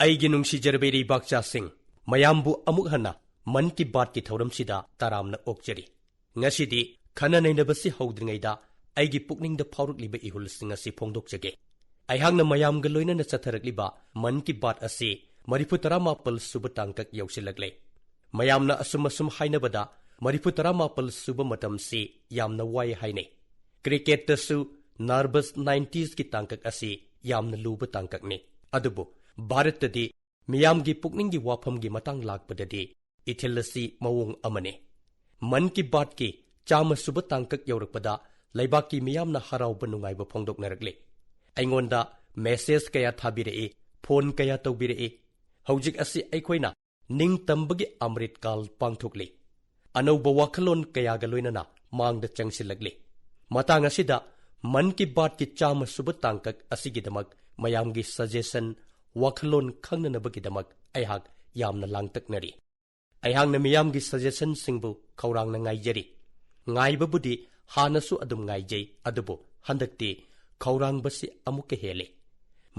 ꯑꯩꯒꯤ ꯅꯨꯡꯁꯤꯖꯔꯕ ꯏꯔꯩꯕꯥꯛꯆꯥꯁꯤꯡ ꯃꯌꯥꯝꯕꯨ ꯑꯃꯨꯛ ꯍꯟꯅ ꯃꯟ ꯀꯤ ꯕꯥꯠꯀꯤ ꯊꯧꯔꯝꯁꯤꯗ ꯇꯔꯥꯝꯅ ꯑꯣꯛꯆꯔꯤ꯫ ꯉꯁꯤꯗꯤ ꯈꯟꯅ ꯅꯩꯅꯕꯁꯤ ꯍꯧꯗ꯭ꯔꯤꯉꯩꯗ ꯑꯩꯒꯤ ꯄꯨꯛꯅꯤꯡꯗ ꯐꯥꯎꯔꯛꯂꯤꯕ ꯏꯍꯨꯜꯁꯤꯡ ꯑꯁꯤ ꯐꯣꯡꯗꯣꯛꯆꯒꯦ꯫ ꯑꯩꯍꯥꯛꯅ ꯃꯌꯥꯝꯒ ꯂꯣꯏꯅꯅ ꯆꯠꯊꯔꯛꯂꯤꯕ ꯃꯟ ꯀꯤ ꯕꯥꯠ ꯑꯁꯤ 39 ꯁꯨꯕ ꯇꯥꯡꯀꯛ ꯌꯧꯁꯤꯜꯂꯛꯂꯦ꯫ ꯃꯌꯥꯝꯅ ꯑꯁꯨꯝ ꯍꯥꯏꯅꯕꯗ 39 ꯁꯨꯕ ꯃꯇꯝꯁꯤ ꯌꯥꯝꯅ ꯋꯥꯏ ꯍꯥꯏꯅꯩ꯫ ꯀ꯭ꯔꯤꯀꯦꯠꯇꯁꯨ ꯅꯔꯚꯁ 90sꯀꯤ ꯇꯥꯡꯀꯛ ꯑꯁꯤ ꯌꯥꯝꯅ ꯂꯨꯕ ꯇꯥꯡꯀꯛꯅꯤ꯫ ꯑꯗꯨꯕꯨ ꯚꯥꯔꯠꯇꯗꯤ ꯃꯤꯌꯥꯝꯒꯤ ꯄꯨꯛꯅꯤꯡꯒꯤ ꯋꯥꯐꯝꯒꯤ ꯃꯇꯥꯡ ꯂꯥꯛꯄꯗꯗꯤ ꯏꯊꯤꯜ ꯑꯁꯤ ꯃꯑꯣꯡ ꯑꯃꯅꯤ꯫ ꯃꯟ ꯀꯤ ꯕꯥꯠꯀꯤ 100 ꯁꯨꯕ ꯇꯥꯡꯀꯛ ꯌꯧꯔꯛꯄꯗ ꯂꯩꯕꯥꯛꯀꯤ ꯃꯤꯌꯥꯝꯅ ꯍꯔꯥꯎꯕ ꯅꯨꯡꯉꯥꯏꯕ ꯐꯣꯡꯗꯣꯛꯅꯔꯛꯂꯦ꯫ ꯑꯩꯉꯣꯟꯗ ꯃꯦꯁꯦꯖ ꯀꯌꯥ ꯊꯥꯕꯤꯔꯛꯏ, ꯐꯣꯟ ꯀꯌꯥ ꯇꯧꯕꯤꯔꯛꯏ꯫ ꯍꯧꯖꯤꯛ ꯑꯁꯤ ꯑꯩꯈꯣꯏꯅ ꯅꯤꯡꯇꯝꯕꯒꯤ ꯑꯃ꯭ꯔꯤꯠꯀꯥꯜ ꯄꯥꯡꯊꯣꯛꯂꯤ꯫ ꯑꯅꯧꯕ ꯋꯥꯈꯜꯂꯣꯟ ꯀꯌꯥꯒ ꯂꯣꯏꯅꯅ ꯃꯥꯡꯗ ꯆꯪꯁꯤꯜꯂꯛꯂꯤ꯫ ꯃꯇꯥꯡ ꯑꯁꯤꯗ ꯃꯟ ꯀꯤ ꯕꯥꯠꯀꯤ 100 ꯁꯨꯕ ꯇꯥꯡꯀꯛ ꯑꯁꯤꯒꯤꯗꯃꯛ ꯃꯌꯥꯝꯒꯤ ꯁꯖꯦꯁꯟ, ꯋꯥꯈꯜꯂꯣꯟ ꯈꯪꯅꯅꯕꯒꯤꯗꯃꯛ ꯑꯩꯍꯥꯛ ꯌꯥꯝꯅ ꯂꯥꯡꯇꯛꯅꯔꯤ꯫ ꯑꯩꯍꯥꯛꯅ ꯃꯤꯌꯥꯝꯒꯤ ꯁꯖꯦꯁꯟꯁꯤꯡꯕꯨ ꯈꯧꯔꯥꯡꯅ ꯉꯥꯏꯖꯔꯤ꯫ ꯉꯥꯏꯕꯕꯨꯗꯤ ꯍꯥꯟꯅꯁꯨ ꯑꯗꯨꯝ ꯉꯥꯏꯖꯩ, ꯑꯗꯨꯕꯨ ꯍꯟꯗꯛꯇꯤ ꯈꯧꯔꯥꯡꯕꯁꯤ ꯑꯃꯨꯛꯀ ꯍꯦꯜꯂꯤ꯫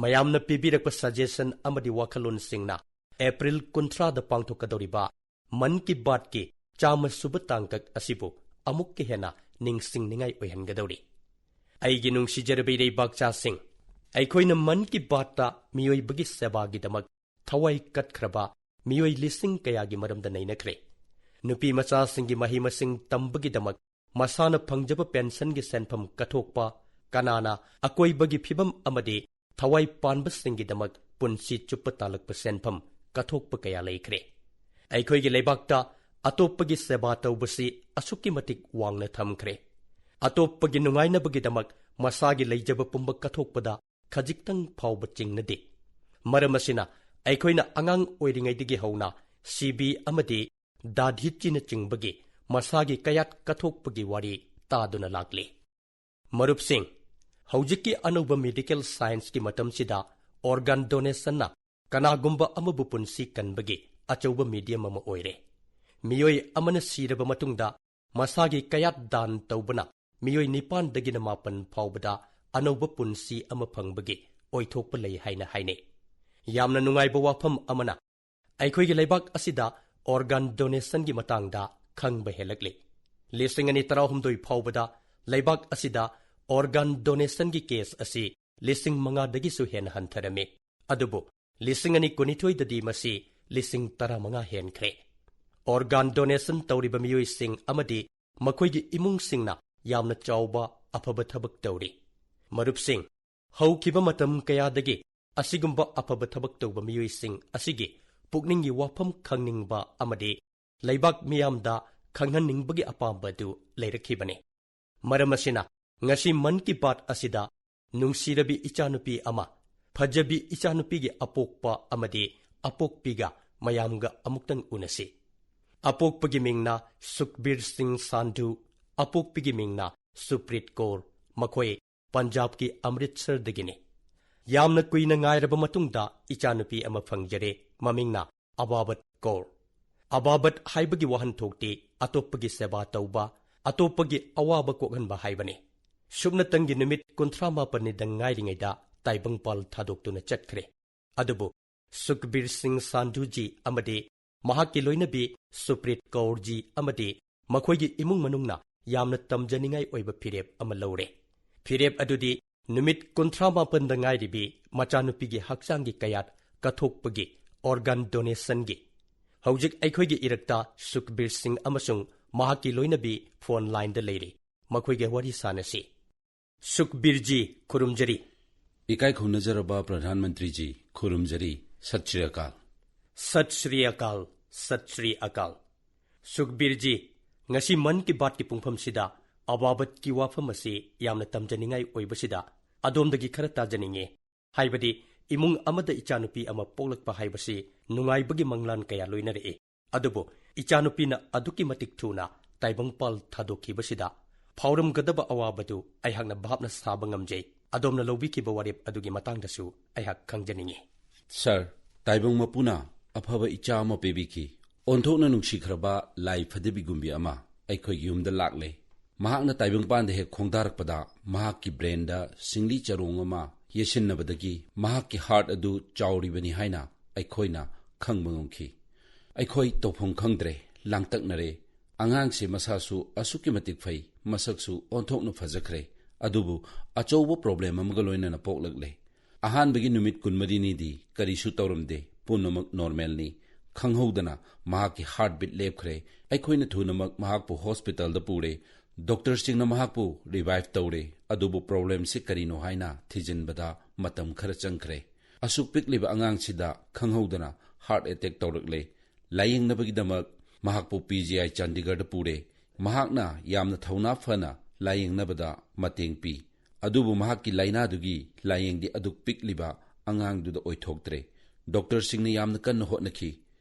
ꯃꯌꯥꯝꯅ ꯄꯤꯕꯤꯔꯛꯄ ꯁꯖꯦꯁꯟ ꯑꯃꯗꯤ ꯋꯥꯈꯜꯂꯣꯟꯁꯤꯡꯅ ꯑꯦꯄ꯭ꯔꯤꯜ 30ꯗ ꯄꯥꯡꯊꯣꯛꯀꯗꯧꯔꯤꯕ ꯃꯟ ꯀꯤ ꯕꯥꯠꯀꯤ 100 ꯁꯨꯕ ꯇꯥꯡꯀꯛ ꯑꯁꯤꯕꯨ ꯑꯃꯨꯛꯀ ꯍꯦꯟꯅ ꯅꯤꯡꯁꯤꯡꯅꯤꯡꯉꯥꯏ ꯑꯣꯏꯍꯟꯒꯗꯧꯔꯤ꯫ ꯑꯩꯒꯤ ꯅꯨꯡꯁꯤꯖꯔꯕ ꯏꯔꯩꯕꯥꯛꯆꯥꯁꯤꯡ, ꯑꯩꯈꯣꯏꯅ ꯃꯟ ꯀꯤ ꯕꯥꯠꯇ ꯃꯤꯑꯣꯏꯕꯒꯤ ꯁꯦꯕꯥꯒꯤꯗꯃꯛ ꯊꯋꯥꯏ ꯀꯠꯈ꯭ꯔꯕ ꯃꯤꯑꯣꯏ ꯂꯤꯁꯤꯡ ꯀꯌꯥꯒꯤ ꯃꯔꯝꯗ ꯅꯩꯅꯈ꯭ꯔꯦ꯫ ꯅꯨꯄꯤ ꯃꯆꯥꯁꯤꯡꯒꯤ ꯃꯍꯩ ꯃꯁꯤꯡ ꯇꯝꯕꯒꯤꯗꯃꯛ ꯃꯁꯥꯅ ꯐꯪꯖꯕ ꯄꯦꯟꯁꯟꯒꯤ ꯁꯦꯟꯐꯝ ꯀꯠꯊꯣꯛꯄ, ꯀꯅꯥꯅ ꯑꯀꯣꯏꯕꯒꯤ ꯐꯤꯕꯝ ꯑꯃꯗꯤ ꯊꯋꯥꯏ ꯄꯥꯟꯕꯁꯤꯡꯒꯤꯗꯃꯛ ꯄꯨꯟꯁꯤ ꯆꯨꯞꯄ ꯇꯥꯜꯂꯛꯄ ꯁꯦꯟꯐꯝ ꯀꯠꯊꯣꯛꯄ ꯀꯌꯥ ꯂꯩꯈ꯭ꯔꯦ꯫ ꯑꯩꯈꯣꯏꯒꯤ ꯂꯩꯕꯥꯛꯇ ꯑꯇꯣꯞꯄꯒꯤ ꯁꯦꯕꯥ ꯇꯧꯕꯁꯤ ꯑꯁꯨꯛꯀꯤ ꯃꯇꯤꯛ ꯋꯥꯡꯅ ꯊꯝꯈ꯭ꯔꯦ꯫ ꯑꯇꯣꯞꯄꯒꯤ ꯅꯨꯡꯉꯥꯏꯅꯕꯒꯤꯗꯃꯛ ꯃꯁꯥꯒꯤ ꯂꯩꯖꯕ ꯄꯨꯝꯕ ꯀꯠꯊꯣꯛꯄꯗ ꯈꯖꯤꯛꯇꯪ ꯐꯥꯎꯕ ꯆꯤꯡꯅꯗꯦ꯫ ꯃꯔꯝ ꯑꯁꯤꯅ ꯑꯩꯈꯣꯏꯅ ꯑꯉꯥꯡ ꯑꯣꯏꯔꯤꯉꯩꯗꯒꯤ ꯍꯧꯅ ꯁꯤꯕꯤ ꯑꯃꯗꯤ ꯗꯥꯙꯤꯆꯤꯅꯆꯤꯡꯕꯒꯤ ꯃꯁꯥꯒꯤ ꯀꯌꯥꯠ ꯀꯠꯊꯣꯛꯄꯒꯤ ꯋꯥꯔꯤ ꯇꯥꯗꯨꯅ ꯂꯥꯛꯂꯤ꯫ ꯃꯔꯨꯞꯁꯤꯡ, ꯍꯧꯖꯤꯛꯀꯤ ꯑꯅꯧꯕ ꯃꯦꯗꯤꯀꯦꯜ ꯁꯥꯏꯟꯁꯀꯤ ꯃꯇꯝꯁꯤꯗ ꯑꯣꯔꯒꯥꯟ ꯗꯣꯅꯦꯁꯟꯅ ꯀꯅꯥꯒꯨꯝꯕ ꯑꯃꯕꯨ ꯄꯨꯟꯁꯤ ꯀꯟꯕꯒꯤ ꯑꯆꯧꯕ ꯃꯤꯗꯤꯌꯝ ꯑꯃ ꯑꯣꯏꯔꯦ꯫ ꯃꯤꯑꯣꯏ ꯑꯃꯅ ꯁꯤꯔꯕ ꯃꯇꯨꯡꯗ ꯃꯁꯥꯒꯤ ꯀꯌꯥꯠ ꯗꯥꯟ ꯇꯧꯕꯅ ꯃꯤꯑꯣꯏ 9ꯗꯒꯤꯅ 10 ꯐꯥꯎꯕꯗ ꯑꯅꯧꯕ ꯄꯨꯟꯁꯤ ꯑꯃ ꯐꯪꯕꯒꯤ ꯑꯣꯏꯊꯣꯛꯄ ꯂꯩ ꯍꯥꯏꯅ ꯍꯥꯏꯅꯩ꯫ ꯌꯥꯝꯅ ꯅꯨꯡꯉꯥꯏꯕ ꯋꯥꯐꯝ ꯑꯃꯅ ꯑꯩꯈꯣꯏꯒꯤ ꯂꯩꯕꯥꯛ ꯑꯁꯤꯗ ꯑꯣꯔꯒꯥꯟ ꯗꯣꯅꯦꯁꯟꯒꯤ ꯃꯇꯥꯡꯗ ꯈꯪꯕ ꯍꯦꯜꯂꯛꯂꯤ꯫ 2018 ꯐꯥꯎꯕꯗ ꯂꯩꯕꯥꯛ ꯑꯁꯤꯗ ꯑꯣꯔꯒꯥꯟ ꯗꯣꯅꯦꯁꯟꯒꯤ ꯀꯦꯁ ꯑꯁꯤ 5,000ꯗꯒꯤꯁꯨ ꯍꯦꯟꯅ ꯍꯟꯊꯔꯝꯃꯤ꯫ ꯑꯗꯨꯕꯨ 2022ꯗꯗꯤ ꯃꯁꯤ 15,000 ꯍꯦꯟꯈ꯭ꯔꯦ꯫ ꯑꯣꯔꯒꯥꯟ ꯗꯣꯅꯦꯁꯟ ꯇꯧꯔꯤꯕ ꯃꯤꯑꯣꯏꯁꯤꯡ ꯑꯃꯗꯤ ꯃꯈꯣꯏꯒꯤ ꯏꯃꯨꯡꯁꯤꯡꯅ ꯌꯥꯝꯅ ꯆꯥꯎꯕ ꯑꯐꯕ ꯊꯕꯛ ꯇꯧꯔꯤ꯫ ꯃꯔꯨꯞꯁꯤꯡ, ꯍꯧꯈꯤꯕ ꯃꯇꯝ ꯀꯌꯥꯗꯒꯤ ꯑꯁꯤꯒꯨꯝꯕ ꯑꯐꯕ ꯊꯕꯛ ꯇꯧꯕ ꯃꯤꯑꯣꯏꯁꯤꯡ ꯑꯁꯤꯒꯤ ꯄꯨꯛꯅꯤꯡꯒꯤ ꯋꯥꯐꯝ ꯈꯪꯅꯤꯡꯕ ꯑꯃꯗꯤ ꯂꯩꯕꯥꯛ ꯃꯤꯌꯥꯝꯗ ꯈꯪꯍꯟꯅꯤꯡꯕꯒꯤ ꯑꯄꯥꯝꯕ ꯑꯗꯨ ꯂꯩꯔꯛꯈꯤꯕꯅꯤ꯫ ꯃꯔꯝ ꯑꯁꯤꯅ ꯉꯁꯤ ꯃꯟ ꯀꯤ ꯕꯥꯠ ꯑꯁꯤꯗ ꯅꯨꯡꯁꯤꯔꯕꯤ ꯏꯆꯥꯅꯨꯄꯤ ꯑꯃ, ꯐꯖꯕꯤ ꯏꯆꯥꯅꯨꯄꯤꯒꯤ ꯑꯄꯣꯛꯄ ꯑꯃꯗꯤ ꯑꯄꯣꯛꯄꯤꯒ ꯃꯌꯥꯝꯒ ꯑꯃꯨꯛꯇꯪ ꯎꯅꯁꯤ꯫ ꯑꯄꯣꯛꯄꯒꯤ ꯃꯤꯡꯅ ꯁꯨꯈꯕꯤꯔ ꯁꯤꯡ ꯁꯥꯟꯙꯨ, ꯑꯄꯣꯛꯄꯤꯒꯤ ꯃꯤꯡꯅ ꯁꯨꯄ꯭ꯔꯤꯠ ꯀꯧꯔ꯫ ꯃꯈꯣꯏ ꯄꯟꯖꯥꯕꯀꯤ ꯑꯃ꯭ꯔꯤꯠꯁꯔꯗꯒꯤꯅꯤ꯫ ꯌꯥꯝꯅ ꯀꯨꯏꯅ ꯉꯥꯏꯔꯕ ꯃꯇꯨꯡꯗ ꯏꯆꯥꯅꯨꯄꯤ ꯑꯃ ꯐꯪꯖꯔꯦ꯫ ꯃꯃꯤꯡꯅ ꯑꯕꯥꯕꯠ ꯀꯧꯔ꯫ ꯑꯕꯥꯕꯠ ꯍꯥꯏꯕꯒꯤ ꯋꯥꯍꯟꯊꯣꯛꯇꯤ ꯑꯇꯣꯞꯄꯒꯤ ꯁꯦꯕꯥ ꯇꯧꯕ, ꯑꯇꯣꯞꯄꯒꯤ ꯑꯋꯥꯕ ꯀꯣꯛꯍꯟꯕ ꯍꯥꯏꯕꯅꯤ꯫ ꯁꯨꯞꯅꯇꯪꯒꯤ ꯅꯨꯃꯤꯠ 38ꯅꯤꯗ ꯉꯥꯏꯔꯤꯉꯩꯗ ꯇꯥꯏꯕꯪꯄꯥꯜ ꯊꯥꯗꯣꯛꯇꯨꯅ ꯆꯠꯈ꯭ꯔꯦ꯫ ꯑꯗꯨꯕꯨ ꯁꯨꯈꯕꯤꯔ ꯁꯤꯡ ꯁꯥꯟꯙꯨꯖꯤ ꯑꯃꯗꯤ ꯃꯍꯥꯛꯀꯤ ꯂꯣꯏꯅꯕꯤ ꯁꯨꯄ꯭ꯔꯤꯠ ꯀꯧꯔꯖꯤ ꯑꯃꯗꯤ ꯃꯈꯣꯏꯒꯤ ꯏꯃꯨꯡ ꯃꯅꯨꯡꯅ ꯌꯥꯝꯅ ꯇꯝꯖꯅꯤꯡꯉꯥꯏ ꯑꯣꯏꯕ ꯐꯤꯔꯦꯞ ꯑꯃ ꯂꯧꯔꯦ꯫ ꯐꯤꯔꯦꯞ ꯑꯗꯨꯗꯤ ꯅꯨꯃꯤꯠ 38ꯗ ꯉꯥꯏꯔꯤꯕꯤ ꯃꯆꯥꯅꯨꯄꯤꯒꯤ ꯍꯛꯆꯥꯡꯒꯤ ꯀꯌꯥꯠ ꯀꯠꯊꯣꯛꯄꯒꯤ, ꯑꯣꯔꯒꯥꯟ ꯗꯣꯅꯦꯁꯟꯒꯤ꯫ ꯍꯧꯖꯤꯛ ꯑꯩꯈꯣꯏꯒꯤ ꯏꯔꯛꯇ ꯁꯨꯈꯕꯤꯔ ꯁꯤꯡ ꯑꯃꯁꯨꯡ ꯃꯍꯥꯛꯀꯤ ꯂꯣꯏꯅꯕꯤ ꯐꯣꯟ ꯂꯥꯏꯟꯗ ꯂꯩꯔꯤ꯫ ꯃꯈꯣꯏꯒ ꯋꯥꯔꯤ ꯁꯥꯅꯁꯤ꯫ ꯁꯨꯈꯕꯤꯔꯖꯤ, ꯈꯨꯔꯨꯝꯖꯔꯤ꯫ ꯏꯀꯥꯏ ꯈꯨꯝꯅꯖꯔꯕ ꯄ꯭ꯔꯙꯥꯟ ꯃꯟꯇ꯭ꯔꯤꯖꯤ, ꯈꯨꯔꯨꯝꯖꯔꯤ꯫ ꯁꯠ ꯁ꯭ꯔꯤ ꯑꯀꯥꯜ꯫ ꯁꯠ ꯁ꯭ꯔꯤ ꯑꯀꯥꯜ, ꯁꯠ ꯁ꯭ꯔꯤ ꯑꯀꯥꯜ꯫ ꯁꯨꯈꯕꯤꯔꯖꯤ, ꯉꯁꯤ ꯃꯟ ꯀꯤ ꯕꯥꯠꯀꯤ ꯄꯨꯡꯐꯝꯁꯤꯗ ꯑꯕꯥꯕꯠꯀꯤ ꯋꯥꯐꯝ ꯑꯁꯤ ꯌꯥꯝꯅ ꯇꯝꯖꯅꯤꯡꯉꯥꯏ ꯑꯣꯏꯕꯁꯤꯗ ꯑꯗꯣꯝꯗꯒꯤ ꯈꯔ ꯇꯥꯖꯅꯤꯡꯉꯦ꯫ ꯍꯥꯏꯕꯗꯤ ꯏꯃꯨꯡ ꯑꯃꯗ ꯏꯆꯥꯅꯨꯄꯤ ꯑꯃ ꯄꯣꯛꯂꯛꯄ ꯍꯥꯏꯕꯁꯤ ꯅꯨꯡꯉꯥꯏꯕꯒꯤ ꯃꯪꯂꯥꯟ ꯀꯌꯥ ꯂꯣꯏꯅꯔꯛꯏ꯫ ꯑꯗꯨꯕꯨ ꯏꯆꯥꯅꯨꯄꯤꯅ ꯑꯗꯨꯛꯀꯤ ꯃꯇꯤꯛ ꯊꯨꯅ ꯇꯥꯏꯕꯪꯄꯥꯜ ꯊꯥꯗꯣꯛꯈꯤꯕꯁꯤꯗ ꯐꯥꯎꯔꯝꯒꯗꯕ ꯑꯋꯥꯕꯗꯨ ꯑꯩꯍꯥꯛꯅ ꯚꯥꯞꯅ ꯁꯥꯕ ꯉꯝꯖꯩ꯫ ꯑꯗꯣꯝꯅ ꯂꯧꯕꯤꯈꯤꯕ ꯋꯥꯔꯦꯞ ꯑꯗꯨꯒꯤ ꯃꯇꯥꯡꯗꯁꯨ ꯑꯩꯍꯥꯛ ꯈꯪꯖꯅꯤꯡꯉꯤ꯫ ꯁꯔ, ꯇꯥꯏꯕꯪ ꯃꯄꯨꯅ ꯑꯐꯕ ꯏꯆꯥ ꯑꯃ ꯄꯤꯕꯤꯈꯤ꯫ ꯑꯣꯟꯊꯣꯛꯅ ꯅꯨꯡꯁꯤꯈ꯭ꯔꯕ ꯂꯥꯏ ꯐꯗꯤꯕꯤꯒꯨꯝꯕꯤ ꯑꯃ ꯑꯩꯈꯣꯏꯒꯤ ꯌꯨꯝꯗ ꯂꯥꯛꯂꯦ꯫ ꯃꯍꯥꯛꯅ ꯇꯥꯏꯕꯪꯄꯥꯟꯗ ꯍꯦꯛ ꯈꯣꯡꯗꯥꯔꯛꯄꯗ ꯃꯍꯥꯛꯀꯤ ꯕ꯭ꯔꯦꯟꯗ ꯁꯤꯡꯂꯤ ꯆꯔꯣꯡ ꯑꯃ ꯌꯦꯠꯁꯤꯟꯅꯕꯗꯒꯤ ꯃꯍꯥꯛꯀꯤ ꯍꯥꯔꯠ ꯑꯗꯨ ꯆꯥꯎꯔꯤꯕꯅꯤ ꯍꯥꯏꯅ ꯑꯩꯈꯣꯏꯅ ꯈꯪꯕ ꯉꯝꯈꯤ꯫ ꯑꯩꯈꯣꯏ ꯇꯧꯐꯝ ꯈꯪꯗ꯭ꯔꯦ, ꯂꯥꯡꯇꯛꯅꯔꯦ꯫ ꯑꯉꯥꯡꯁꯤ ꯃꯁꯥꯁꯨ ꯑꯁꯨꯛꯀꯤ ꯃꯇꯤꯛ ꯐꯩ, ꯃꯁꯛꯁꯨ ꯑꯣꯟꯊꯣꯛꯅ ꯐꯖꯈ꯭ꯔꯦ, ꯑꯗꯨꯕꯨ ꯑꯆꯧꯕ ꯄ꯭ꯔꯣꯕ꯭ꯂꯦꯝ ꯑꯃꯒ ꯂꯣꯏꯅꯅ ꯄꯣꯛꯂꯛꯂꯦ꯫ ꯑꯍꯥꯟꯕꯒꯤ ꯅꯨꯃꯤꯠ 22ꯅꯤꯗꯤ ꯀꯔꯤꯁꯨ ꯇꯧꯔꯝꯗꯦ, ꯄꯨꯝꯅꯃꯛ ꯅꯣꯔꯃꯦꯜꯅꯤ꯫ ꯈꯪꯍꯧꯗꯅ ꯃꯍꯥꯛꯀꯤ ꯍꯥꯔꯠꯕꯤꯠ ꯂꯦꯞꯈ꯭ꯔꯦ꯫ ꯑꯩꯈꯣꯏꯅ ꯊꯨꯅꯃꯛ ꯃꯍꯥꯛꯄꯨ ꯍꯣꯁꯄꯤꯇꯥꯜꯗ ꯄꯨꯔꯦ꯫ ꯗꯣꯛꯇꯔꯁꯤꯡꯅ ꯃꯍꯥꯛꯄꯨ ꯔꯤꯚꯥꯏꯚ ꯇꯧꯔꯦ, ꯑꯗꯨꯕꯨ ꯄ꯭ꯔꯣꯕ꯭ꯂꯦꯝꯁꯤ ꯀꯔꯤꯅꯣ ꯍꯥꯏꯅ ꯊꯤꯖꯤꯟꯕꯗ ꯃꯇꯝ ꯈꯔ ꯆꯪꯈ꯭ꯔꯦ꯫ ꯑꯁꯨꯛ ꯄꯤꯛꯂꯤꯕ ꯑꯉꯥꯡꯁꯤꯗ ꯈꯪꯍꯧꯗꯅ ꯍꯥꯔꯠ ꯑꯦꯇꯦꯛ ꯇꯧꯔꯛꯂꯦ꯫ ꯂꯥꯌꯦꯡꯅꯕꯒꯤꯗꯃꯛ ꯃꯍꯥꯛꯄꯨ PGI ꯆꯥꯟꯗꯤꯒꯔꯗ ꯄꯨꯔꯦ꯫ ꯃꯍꯥꯛꯅ ꯌꯥꯝꯅ ꯊꯧꯅꯥ ꯐꯅ ꯂꯥꯌꯦꯡꯅꯕꯗ ꯃꯇꯦꯡ ꯄꯤ, ꯑꯗꯨꯕꯨ ꯃꯍꯥꯛꯀꯤ ꯂꯥꯏꯅꯥꯗꯨꯒꯤ ꯂꯥꯌꯦꯡꯗꯤ ꯑꯗꯨꯛ ꯄꯤꯛꯂꯤꯕ ꯑꯉꯥꯡꯗꯨꯗ ꯑꯣꯏꯊꯣꯛꯇ꯭ꯔꯦ꯫ ꯗꯣꯛꯇꯔꯁꯤꯡꯅ ꯌꯥꯝꯅ ꯀꯟꯅ ꯍꯣꯠꯅꯈꯤ꯫